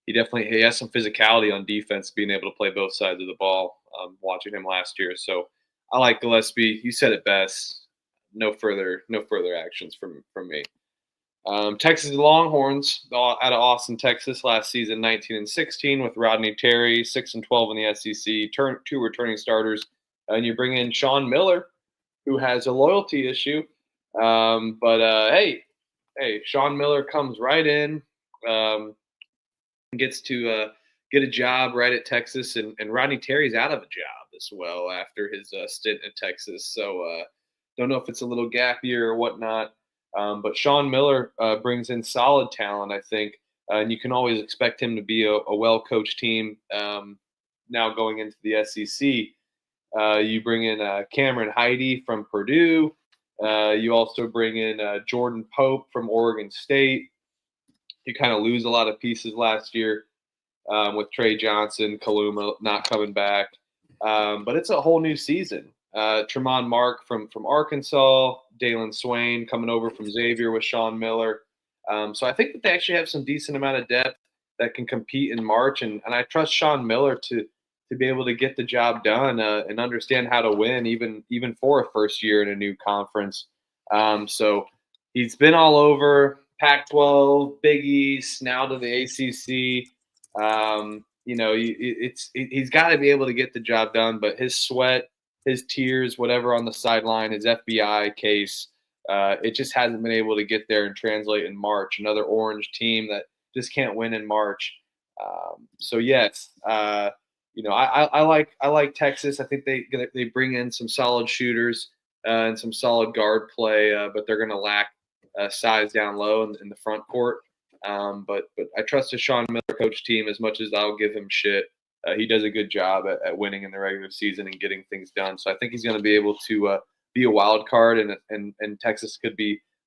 he has some physicality on defense, being able to play both sides of the ball. Watching him last year, so I like Gillespie. You said it best. No further actions from me. Texas Longhorns out of Austin, Texas, last season 19-16 with Rodney Terry, 6-12 in the SEC. Two returning starters, and you bring in Sean Miller, who has a loyalty issue. Hey, Sean Miller comes right in, gets to get a job right at Texas, and Rodney Terry's out of a job as well after his stint at Texas. So don't know if it's a little gap year or whatnot. But Sean Miller brings in solid talent, I think, and you can always expect him to be a well-coached team now going into the SEC. You bring in Cameron Heide from Purdue. You also bring in Jordan Pope from Oregon State. You kind of lose a lot of pieces last year with Trey Johnson, Kaluma not coming back. But it's a whole new season. Tremont Mark from Arkansas, Dalen Swain coming over from Xavier with Sean Miller. So I think that they actually have some decent amount of depth that can compete in March. And I trust Sean Miller to be able to get the job done and understand how to win, even for a first year in a new conference. So he's been all over Pac-12, Big East, now to the ACC. He's got to be able to get the job done, but his sweat, his tears, whatever on the sideline, his FBI case, it just hasn't been able to get there and translate in March. Another orange team that just can't win in March. So yes, I like Texas. I think they bring in some solid shooters and some solid guard play, but they're going to lack size down low in the front court. But I trust the Sean Miller coach team as much as I'll give him shit. He does a good job at winning in the regular season and getting things done. So I think he's going to be able to be a wild card, and Texas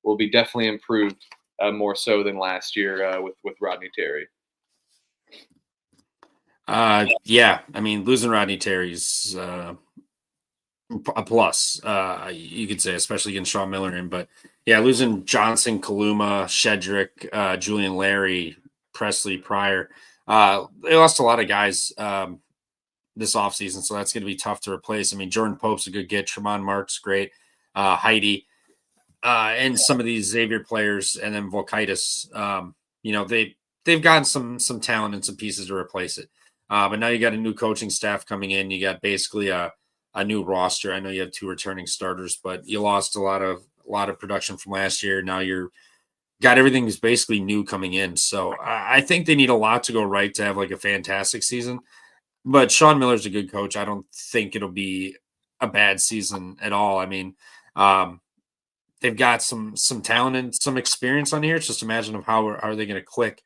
will be definitely improved more so than last year with Rodney Terry. Yeah, I mean, losing Rodney Terry's a plus, you could say, especially against Sean Miller. But yeah, losing Johnson, Kaluma, Shedrick, Julian Larry, Presley, Pryor. They lost a lot of guys this offseason, so that's going to be tough to replace. I mean, Jordan Pope's a good get. Tremont Mark's great. Heide, and some of these Xavier players, and then Volkaitis, they've gotten some talent and some pieces to replace it. But now you got a new coaching staff coming in. You got basically a new roster. I know you have 2 returning starters, but you lost a lot of production from last year. Now got everything is basically new coming in. So I think they need a lot to go right to have like a fantastic season. But Sean Miller's a good coach. I don't think it'll be a bad season at all. I mean, they've got some talent and some experience on here. It's just imagine of how are they going to click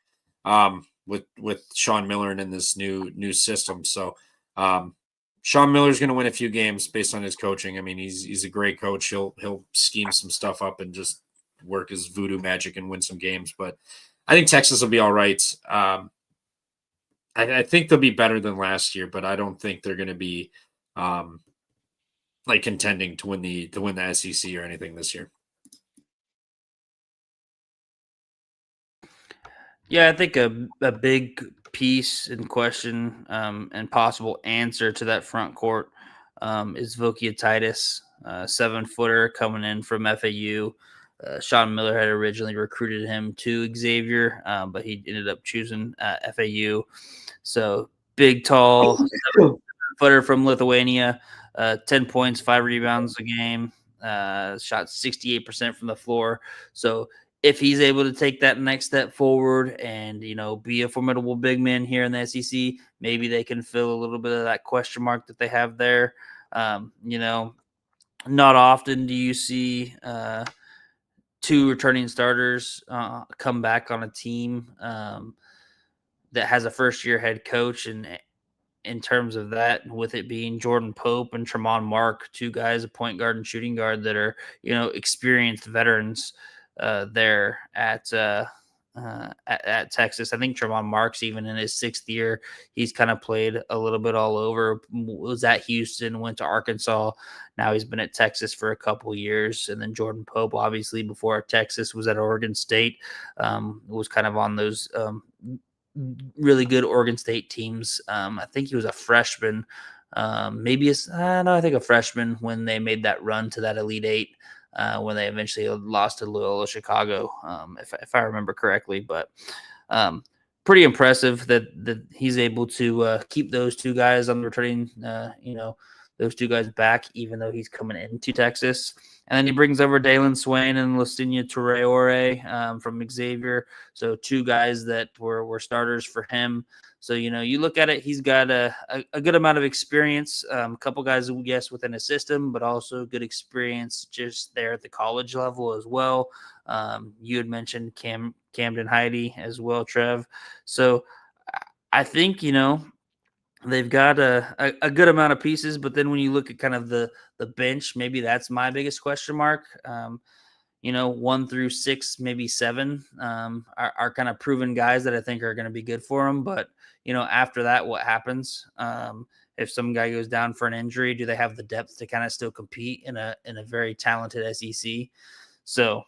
with Sean Miller and in this new system. So Sean Miller's going to win a few games based on his coaching. I mean, he's a great coach. He'll scheme some stuff up and just work his voodoo magic and win some games. But I think Texas will be all right. I think they'll be better than last year, but I don't think they're going to be like contending to win the SEC or anything this year. Yeah, I think a big piece in question and possible answer to that front court is Vokia Titus, 7-footer coming in from FAU. Sean Miller had originally recruited him to Xavier, but he ended up choosing FAU. So big, tall, 7-footer from Lithuania, 10 points, 5 rebounds a game, shot 68% from the floor. So if he's able to take that next step forward and be a formidable big man here in the SEC, maybe they can fill a little bit of that question mark that they have there. Not often do you see two returning starters come back on a team that has a first year head coach, and in terms of that, with it being Jordan Pope and Tremont Mark, two guys, a point guard and shooting guard that are, experienced veterans there at Texas. I think Tremont Mark's even in his 6th year. He's kind of played a little bit all over. Was at Houston, went to Arkansas. Now he's been at Texas for a couple years. And then Jordan Pope, obviously, before Texas, was at Oregon State. Was kind of on those really good Oregon State teams. I think he was a freshman, maybe I think a freshman when they made that run to that Elite Eight when they eventually lost to Loyola Chicago, if I remember correctly. But pretty impressive that he's able to keep those two guys on the returning, those two guys back, even though he's coming into Texas. And then he brings over Dalen Swain and Lucinia Traore from Xavier. So two guys that were starters for him. So, you look at it, he's got a good amount of experience, a couple guys, yes, within a system, but also good experience just there at the college level as well. You had mentioned Camden Heidi as well, Trev. So I think, they've got a good amount of pieces, but then when you look at kind of the bench, maybe that's my biggest question mark. 1 through 6, maybe 7 are kind of proven guys that I think are going to be good for them. But, after that, what happens? If some guy goes down for an injury, do they have the depth to kind of still compete in a very talented SEC? So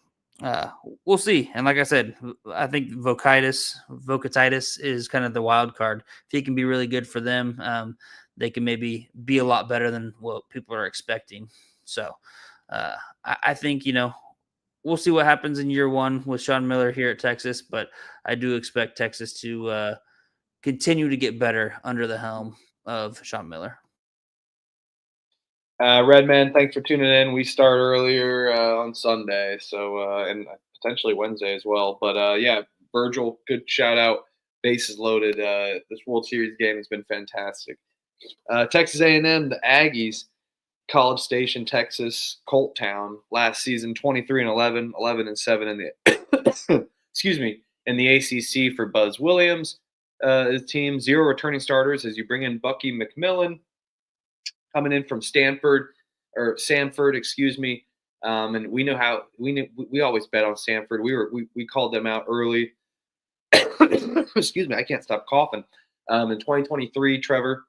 we'll see. And like I said, I think Vocatitis is kind of the wild card. If he can be really good for them, they can maybe be a lot better than what people are expecting. So I think, we'll see what happens in year 1 with Sean Miller here at Texas, but I do expect Texas to continue to get better under the helm of Sean Miller. Redman, thanks for tuning in. We start earlier on Sunday, so and potentially Wednesday as well. But yeah, Virgil, good shout out. Bases loaded. This World Series game has been fantastic. Texas A&M, the Aggies, College Station, Texas, Colt Town. Last season, 23-11, 11-7 in the excuse me, in the ACC for Buzz Williams. His team, 0 returning starters as you bring in Bucky McMillan, coming in from Samford, excuse me. And we always bet on Samford. We called them out early. Excuse me, I can't stop coughing. In 2023, Trevor,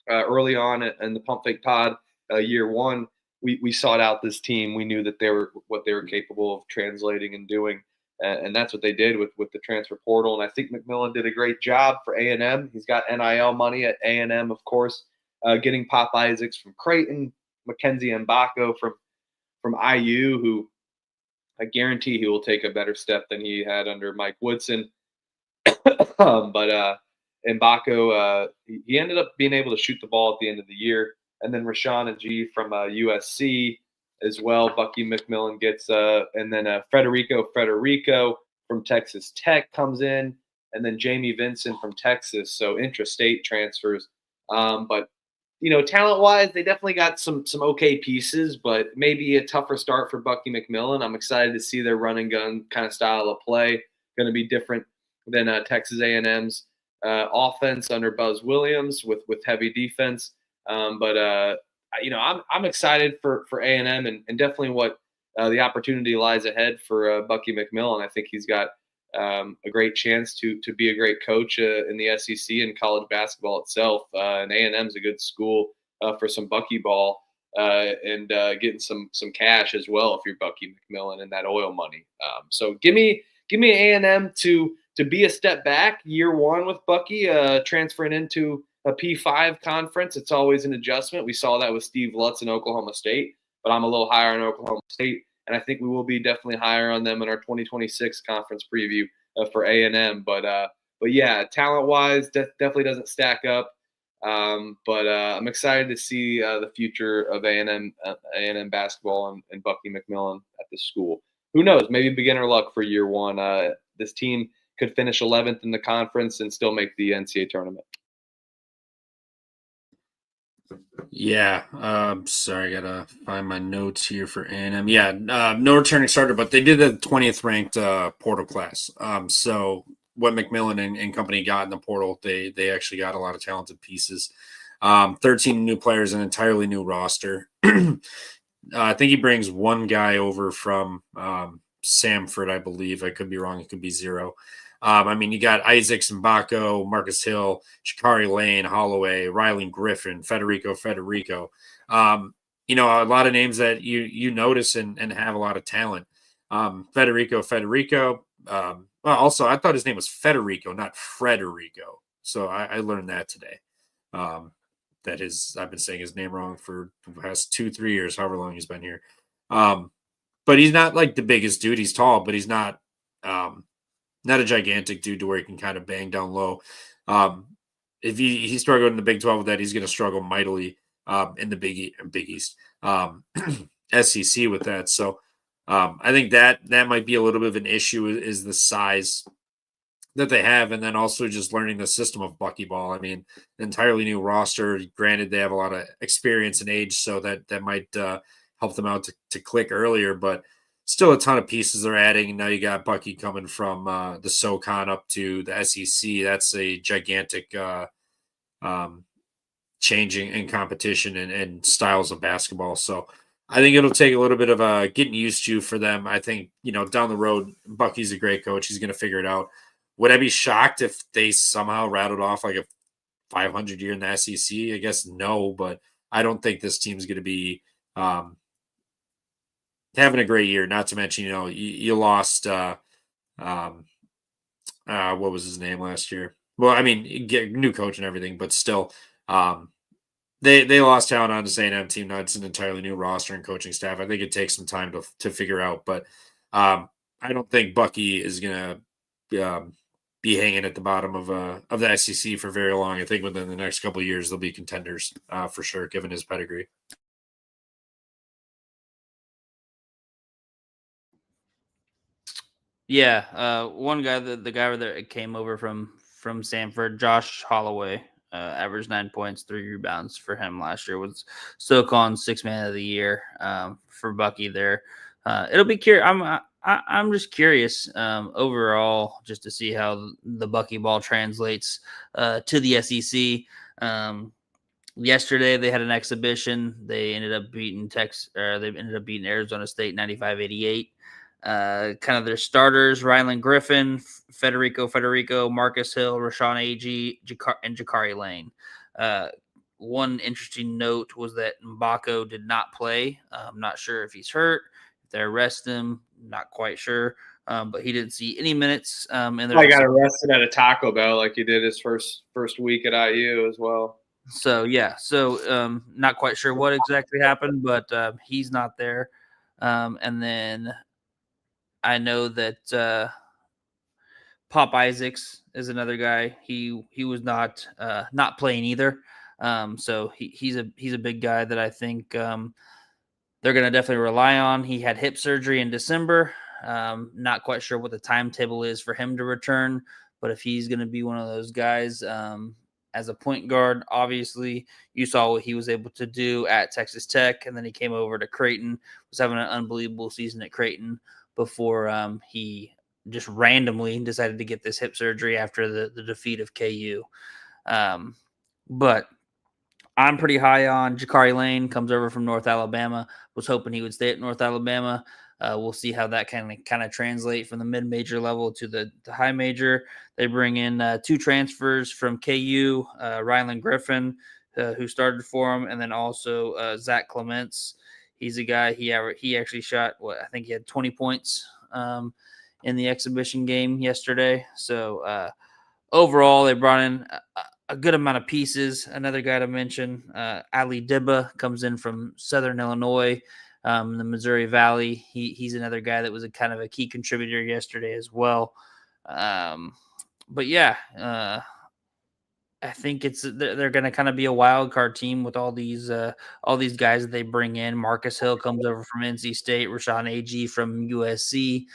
early on in the Pump Fake Pod, year 1, we sought out this team. We knew that what they were capable of translating and doing. And that's what they did with the transfer portal. And I think McMillan did a great job for A&M. He's got NIL money at A&M, of course, getting Pop Isaacs from Creighton, Mackenzie Mbako from IU, who I guarantee he will take a better step than he had under Mike Woodson. But Mbako, he ended up being able to shoot the ball at the end of the year. And then Rashawn G from USC as well. Bucky McMillan gets, and then Federico from Texas Tech comes in, and then Jamie Vincent from Texas. So intrastate transfers. But talent-wise, they definitely got some okay pieces, but maybe a tougher start for Bucky McMillan. I'm excited to see their run and gun kind of style of play. Going to be different than Texas A&M's offense under Buzz Williams with heavy defense. But I'm excited for A&M and definitely what the opportunity lies ahead for Bucky McMillan. I think he's got a great chance to be a great coach in the SEC and college basketball itself. And A&M's a good school for some Bucky ball and getting some cash as well if you're Bucky McMillan and that oil money. So give me A&M to to be a step back year one with Bucky, transferring into a P5 conference. It's always an adjustment. We saw that with Steve Lutz in Oklahoma State, but I'm a little higher on Oklahoma State, and I think we will be definitely higher on them in our 2026 conference preview for A&M. But yeah, talent-wise, definitely doesn't stack up. But I'm excited to see the future of A&M basketball and Bucky McMillan at the school. Who knows? Maybe beginner luck for year one. This team could finish 11th in the conference and still make the NCAA tournament. Yeah. Sorry, I gotta find my notes here for A&M. Yeah, no returning starter, but they did the 20th ranked portal class. So what McMillan and company got in the portal, they actually got a lot of talented pieces. 13 new players, an entirely new roster. I think he brings one guy over from Samford, I believe. I could be wrong. It could be zero. I mean, you got Isaac Mbako, Marcus Hill, Shakari Lane, Holloway, Riley Griffin, Federico. You know, a lot of names that you notice and have a lot of talent. Federico. Well, also, I thought his name was Federico, not Frederico. So I learned that today. I've been saying his name wrong for the past 2-3 years, however long he's been here. But he's not like the biggest dude. He's tall, but he's not a gigantic dude to where he can kind of bang down low. If he struggled in the Big 12 with that, he's going to struggle mightily in the Big East, SEC with that. So I think that might be a little bit of an issue is the size that they have, and then also just learning the system of buckyball. I mean, entirely new roster. Granted, they have a lot of experience and age, so that might help them out to click earlier, but still a ton of pieces they're adding. Now you got Bucky coming from the SoCon up to the SEC. That's a gigantic changing in competition and styles of basketball. So I think it'll take a little bit of getting used to for them. I think, you know, down the road, Bucky's a great coach. He's going to figure it out. Would I be shocked if they somehow rattled off like a 500 year in the SEC? I guess no, but I don't think this team's going to be having a great year. Not to mention, you know, you lost what was his name last year? Well, I mean, get new coach and everything, but still, they lost talent on the A&M team. Now it's an entirely new roster and coaching staff. I think it takes some time to figure out, but I don't think Bucky is going to be hanging at the bottom of the SEC for very long. I think within the next couple of years they'll be contenders for sure, given his pedigree. Yeah, one guy, the guy that came over from Samford, Josh Holloway, averaged 9 points, 3 rebounds for him last year. Was SoCon 6 Man of the Year for Bucky there. It'll be curious. I'm just curious overall, just to see how the Bucky ball translates to the SEC. Yesterday they had an exhibition. They ended up beating Arizona State 95-88. Kind of their starters: Rylan Griffin, Federico, Marcus Hill, Rashawn Agee, and Jakari Lane. One interesting note was that Mbako did not play. I'm not sure if he's hurt, if they arrest him, not quite sure. But he didn't see any minutes. And I got arrested at a Taco Bell like he did his first week at IU as well. So yeah, not quite sure what exactly happened, but he's not there. And then I know that Pop Isaacs is another guy. He was not playing either. So he's a big guy that I think they're going to definitely rely on. He had hip surgery in December. Not quite sure what the timetable is for him to return, but if he's going to be one of those guys as a point guard, obviously you saw what he was able to do at Texas Tech, and then he came over to Creighton, was having an unbelievable season at Creighton before he just randomly decided to get this hip surgery after the defeat of KU. But I'm pretty high on Jakari Lane, comes over from North Alabama. Was hoping he would stay at North Alabama. We'll see how that kind of translate from the mid-major level to the high major. They bring in 2 transfers from KU, Rylan Griffin, who started for him, and then also Zach Clements. He's a guy, he actually shot, I think he had 20 points in the exhibition game yesterday. So overall, they brought in a good amount of pieces. Another guy to mention, Ali Dibba, comes in from Southern Illinois, the Missouri Valley. He's another guy that was a kind of a key contributor yesterday as well. But yeah, I think they're going to kind of be a wild card team with all these guys that they bring in. Marcus Hill comes over from NC State, Rashawn Agee from USC.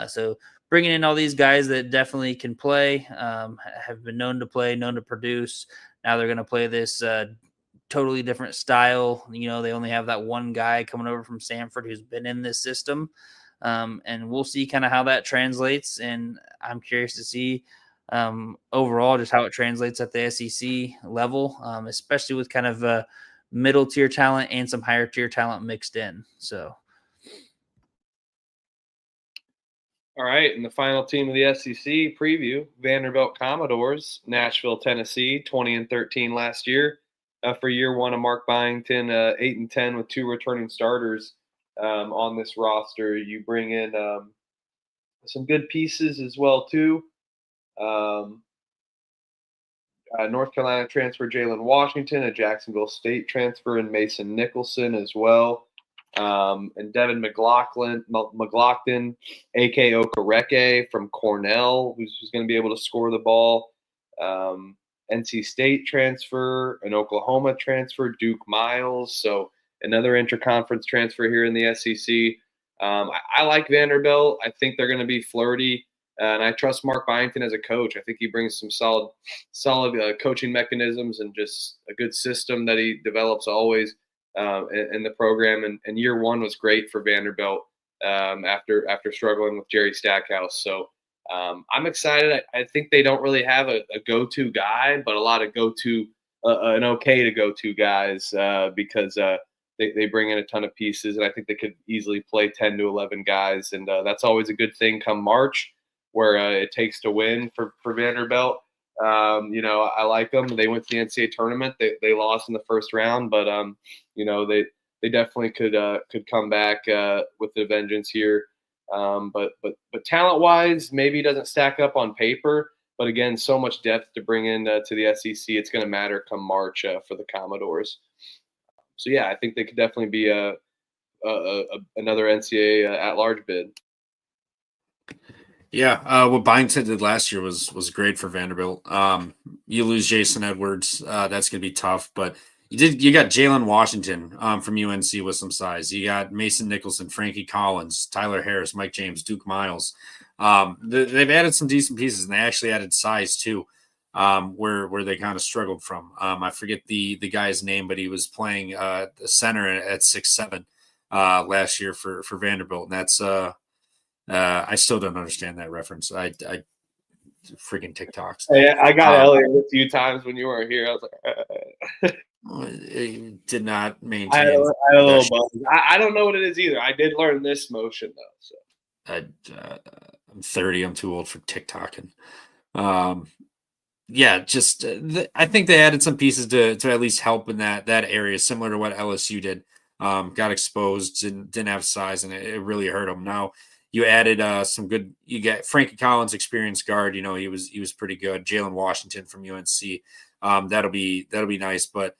So bringing in all these guys that definitely can play, have been known to play, known to produce. Now they're going to play this totally different style. They only have that one guy coming over from Samford who's been in this system. And we'll see kind of how that translates. And I'm curious to see overall just how it translates at the SEC level, especially with kind of middle tier talent and some higher tier talent mixed in. So. All right, and the final team of the SEC preview, Vanderbilt Commodores, Nashville, Tennessee, 20-13 last year. For year one of Mark Byington, 8-10 with 2 returning starters on this roster. You bring in some good pieces as well too. North Carolina transfer Jalen Washington, a Jacksonville State transfer, and Mason Nicholson as well. And Devin McLaughlin, a.k.a. Okereke from Cornell, who's going to be able to score the ball. NC State transfer, an Oklahoma transfer, Duke Miles. So another interconference transfer here in the SEC. I like Vanderbilt. I think they're going to be flirty. And I trust Mark Byington as a coach. I think he brings some solid coaching mechanisms and just a good system that he develops always in the program. And year one was great for Vanderbilt after struggling with Jerry Stackhouse. So I'm excited. I think they don't really have a go-to guy, but a lot of an okay to go-to guys because they bring in a ton of pieces. And I think they could easily play 10 to 11 guys. And that's always a good thing come March, where it takes to win for Vanderbilt. I like them. They went to the NCAA tournament. They lost in the first round, but they definitely could come back with a vengeance here. But talent-wise, maybe it doesn't stack up on paper. But again, so much depth to bring in to the SEC. It's going to matter come March for the Commodores. So yeah, I think they could definitely be another NCAA at-large bid. Yeah, what Byington did last year was great for Vanderbilt. You lose Jason Edwards, that's going to be tough. But you got Jalen Washington from UNC with some size. You got Mason Nicholson, Frankie Collins, Tyler Harris, Mike James, Duke Miles. They've added some decent pieces, and they actually added size too, where they kind of struggled from. I forget the guy's name, but he was playing the center at 6'7" last year for Vanderbilt, and that's I still don't understand that reference. I freaking TikToks. Yeah, I got Elliot a few times when you weren't here. I was like, it did not maintain. I had a little buzz. I don't know what it is either. I did learn this motion though. So I'm 30. I'm too old for TikToking. Yeah, just I think they added some pieces to at least help in that area, similar to what LSU did. Got exposed and didn't have size, and it really hurt them. Now you added some good. You get Frankie Collins, experienced guard. He was pretty good. Jalen Washington from UNC. That'll be nice. But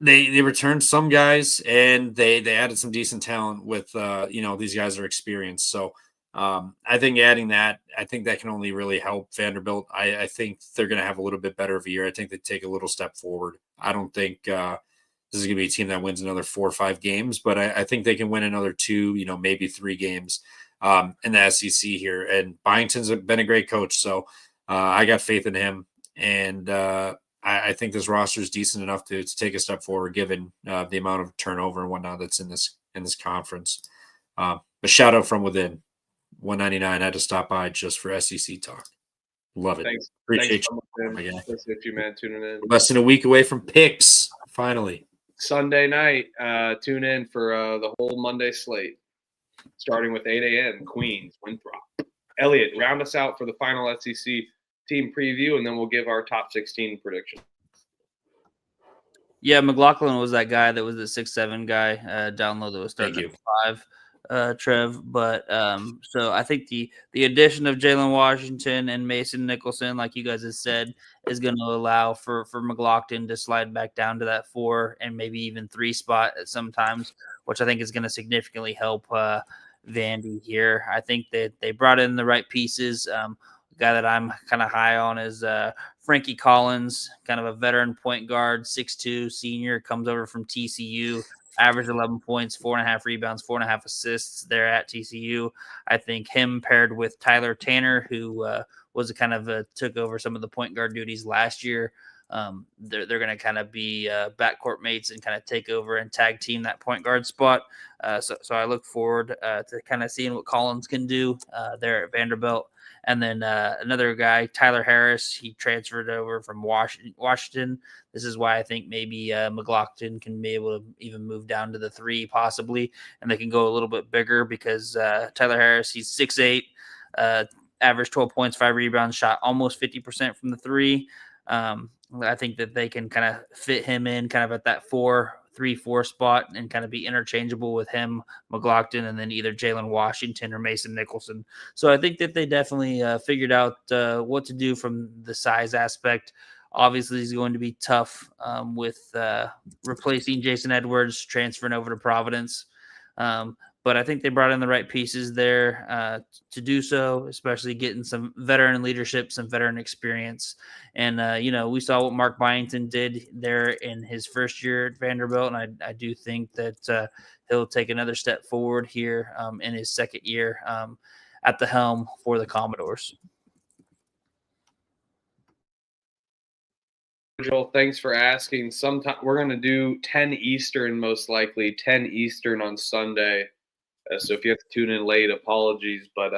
they returned some guys, and they added some decent talent with these guys are experienced. So I think adding that, I think that can only really help Vanderbilt. I think they're going to have a little bit better of a year. I think they take a little step forward. I don't think this is going to be a team that wins another 4 or 5 games, but I think they can win another 2, maybe 3 games in the SEC here. And Byington's been a great coach, so I got faith in him. And I think this roster is decent enough to take a step forward, given the amount of turnover and whatnot that's in this conference. But shout out from within. 199 had to stop by just for SEC talk. Love it. Thanks. Appreciate you. Appreciate you, man, tuning in. Less than a week away from picks, finally. Sunday night, tune in for the whole Monday slate, starting with 8 a.m. Queens, Winthrop. Elliot, round us out for the final SEC team preview, and then we'll give our top 16 prediction. Yeah, McLaughlin was that guy that was the 6'7" guy down low that was starting at 5. Trev. But so I think the addition of Jalen Washington and Mason Nicholson, like you guys have said, is going to allow for McLaughlin to slide back down to that 4 and maybe even 3 spot at sometimes, which I think is going to significantly help Vandy here. I think that they brought in the right pieces. The guy that I'm kind of high on is Frankie Collins, kind of a veteran point guard, 6'2", senior, comes over from TCU. Average 11 points, 4.5 rebounds, 4.5 assists there at TCU. I think him paired with Tyler Tanner, who was a kind of took over some of the point guard duties last year. They're going to kind of be backcourt mates and kind of take over and tag team that point guard spot. So I look forward to kind of seeing what Collins can do there at Vanderbilt. And then another guy, Tyler Harris, he transferred over from Washington. This is why I think maybe McLaughlin can be able to even move down to the 3 possibly, and they can go a little bit bigger because Tyler Harris, he's 6'8", averaged 12 points, 5 rebounds, shot almost 50% from the 3. I think that they can kind of fit him in kind of at that 3-4 spot and kind of be interchangeable with him, McLaughlin, and then either Jalen Washington or Mason Nicholson. So I think that they definitely figured out what to do from the size aspect. Obviously, it's going to be tough with replacing Jason Edwards, transferring over to Providence. But I think they brought in the right pieces there to do so, especially getting some veteran leadership, some veteran experience. And, we saw what Mark Byington did there in his first year at Vanderbilt. And I do think that he'll take another step forward here in his second year at the helm for the Commodores. Joel, thanks for asking. Sometime we're going to do 10 Eastern, most likely 10 Eastern on Sunday. So if you have to tune in late, apologies. But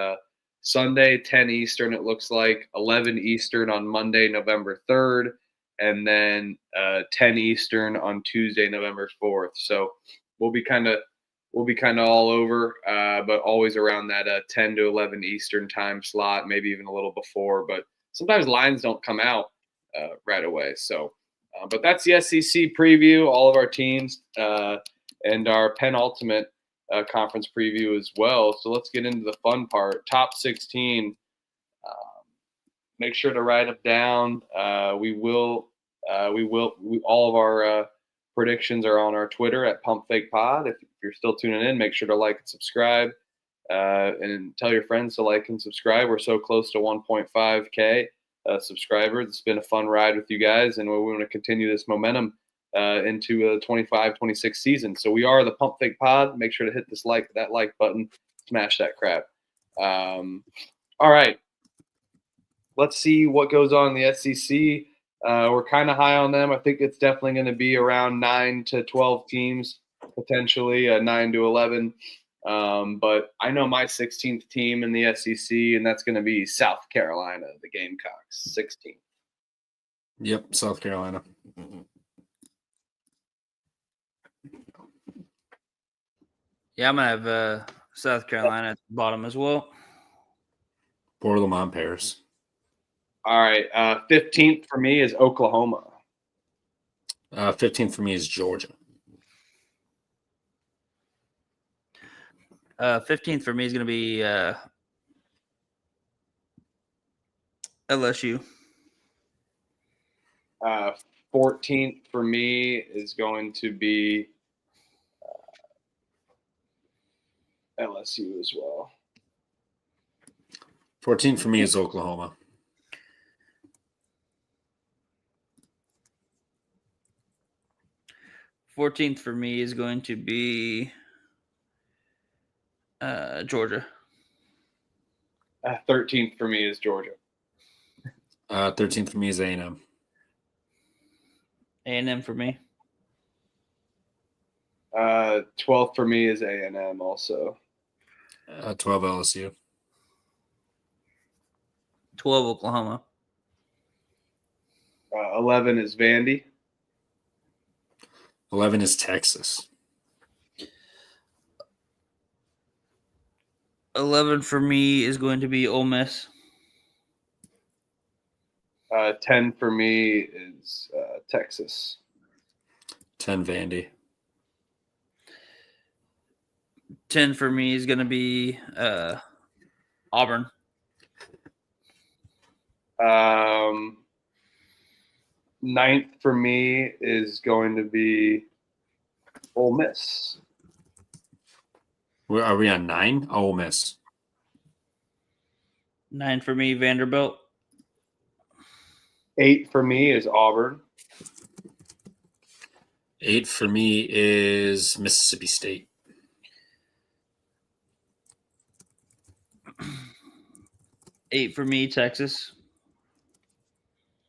Sunday, 10 Eastern, it looks like 11 Eastern on Monday, November 3rd, and then 10 Eastern on Tuesday, November 4th. So we'll be kind of all over, but always around that 10 to 11 Eastern time slot, maybe even a little before. But sometimes lines don't come out right away. So, but that's the SEC preview, all of our teams, and our penultimate conference preview as well. So let's get into the fun part. Top 16. Make sure to write them down. All of our predictions are on our Twitter at PumpFakePod. If you're still tuning in, make sure to like and subscribe, and tell your friends to like and subscribe. We're so close to 1.5K subscribers. It's been a fun ride with you guys, and we want to continue this momentum into the 25-26 season. So we are the Pump Fake Pod. Make sure to hit that like button, smash that crap. All right, let's see what goes on in the SEC. We're kind of high on them. I think it's definitely going to be around 9 to 12 teams, potentially 9 to 11. But I know my 16th team in the SEC, and that's going to be South Carolina, the Gamecocks, 16th. Yep, South Carolina. Yeah, I'm going to have South Carolina at the bottom as well. Pour them on Paris. All right. 15th for me is Oklahoma. 15th for me is Georgia. 15th for me is going to be LSU. 14th for me is going to be LSU as well. 14th for me is Oklahoma. $14th for me is going to be Georgia. 13th for me is Georgia. 13th for me is A&M. A&M for me. 12th for me is A&M also. 12 LSU. 12 Oklahoma. 11 is Vandy. 11 is Texas. 11 for me is going to be Ole Miss. 10 for me is Texas. 10 Vandy. 10 for me is going to be Auburn. 9th for me is going to be Ole Miss. Are we on 9? Ole Miss. 9 for me, Vanderbilt. 8 for me is Auburn. 8 for me is Mississippi State. 8 for me, Texas.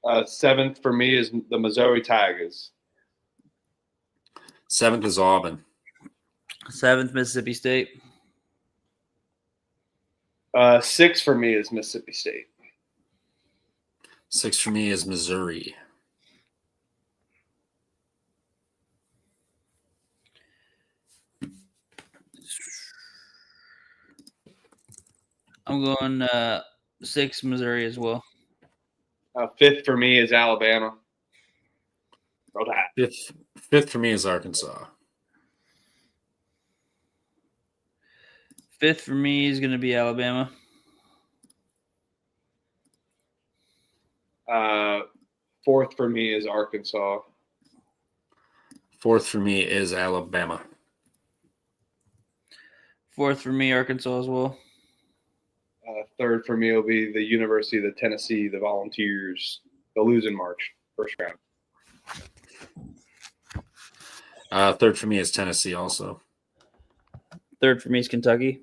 7th for me is the Missouri Tigers. 7th is Auburn. 7th, Mississippi State. 6 for me is Mississippi State. 6 for me is Missouri. I'm going 6 Missouri as well. 5th for me is Alabama. Roll Tide. 5th for me is Arkansas. 5th for me is going to be Alabama. 4th for me is Arkansas. 4th for me is Alabama. 4th for me, Arkansas as well. 3rd for me will be the University of Tennessee, the Volunteers. They'll lose in March, first round. 3rd for me is Tennessee also. 3rd for me is Kentucky.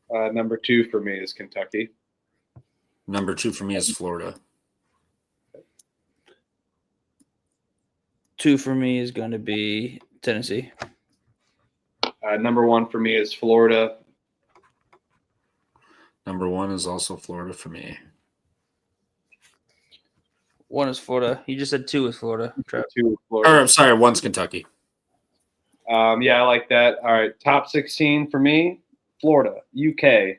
Number 2 for me is Kentucky. Number 2 for me is Florida. 2 for me is going to be Tennessee. Number 1 for me is Florida. Number 1 is also Florida for me. 1 is Florida. You just said 2 is Florida. 2 is Florida. I'm sorry, 1's Kentucky. Yeah, I like that. All right, top 16 for me: Florida, UK,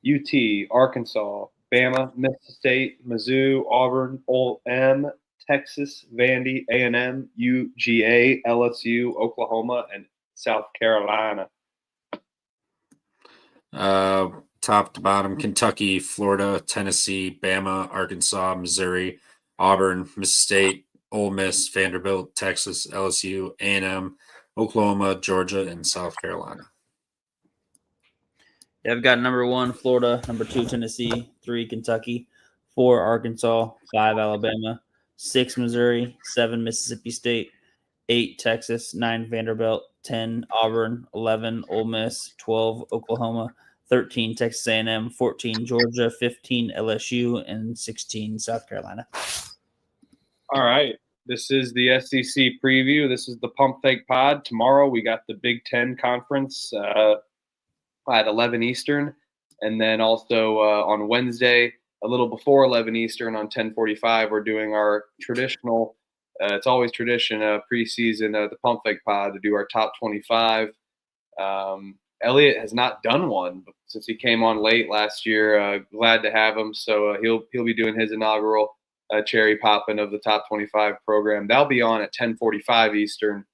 UT, Arkansas, Bama, Mississippi State, Mizzou, Auburn, Ole M, Texas, Vandy, A&M, UGA, LSU, Oklahoma, and South Carolina. Top to bottom: Kentucky, Florida, Tennessee, Bama, Arkansas, Missouri, Auburn, Mississippi State, Ole Miss, Vanderbilt, Texas, LSU, A&M, Oklahoma, Georgia, and South Carolina. Yeah, I've got number 1 Florida, number 2 Tennessee, 3 Kentucky, 4 Arkansas, 5 Alabama, 6 Missouri, 7 Mississippi State, 8 Texas, 9 Vanderbilt, 10 Auburn, 11 Ole Miss, 12 Oklahoma, 13 Texas A&M, 14 Georgia, 15 LSU, and 16 South Carolina. All right. This is the SEC preview. This is the Pump Fake Pod. Tomorrow we got the Big Ten Conference at 11 Eastern. And then also on Wednesday, a little before 11 Eastern on 10:45, we're doing our traditional, it's always tradition, preseason, the Pump Fake Pod to do our top 25. Elliot has not done one since he came on late last year. Glad to have him. So he'll be doing his inaugural cherry popping of the top 25 program. That'll be on at 10:45 Eastern,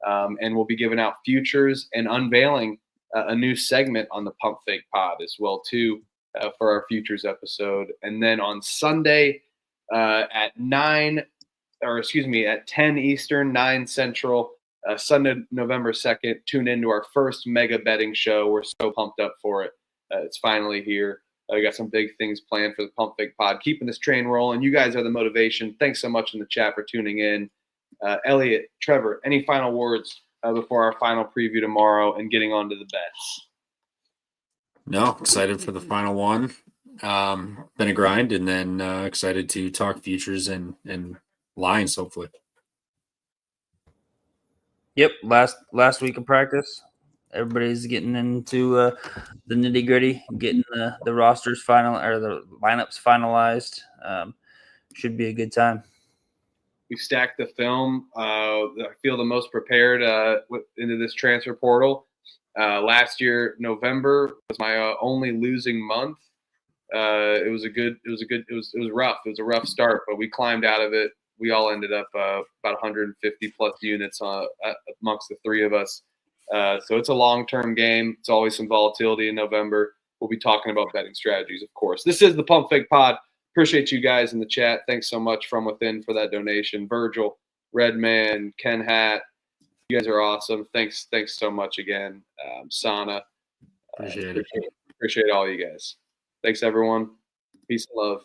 and we'll be giving out futures and unveiling a new segment on the Pump Fake Pod as well too for our futures episode. And then on Sunday at 10 Eastern, 9 Central. Sunday, November 2nd, tune into our first mega betting show. We're so pumped up for it. It's finally here. We got some big things planned for the Pump Fake Pod, keeping this train rolling. You guys are the motivation. Thanks so much in the chat for tuning in. Elliot, Trevor, any final words before our final preview tomorrow and getting on to the bets? No, excited for the final one. Been a grind, and then excited to talk futures and lines, hopefully. Yep, last week of practice. Everybody's getting into the nitty gritty, getting the rosters final or the lineups finalized. Should be a good time. We stacked the film. I feel the most prepared into this transfer portal. Last year, November was my only losing month. It was rough. It was a rough start, but we climbed out of it. We all ended up about 150 plus units amongst the three of us. So it's a long-term game. It's always some volatility in November. We'll be talking about betting strategies, of course. This is the Pump Fake Pod. Appreciate you guys in the chat. Thanks so much from within for that donation. Virgil, Redman, Ken Hat, you guys are awesome. Thanks so much again. Sana, Appreciate it. Appreciate all you guys. Thanks, everyone. Peace and love.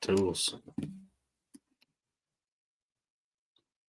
Tools.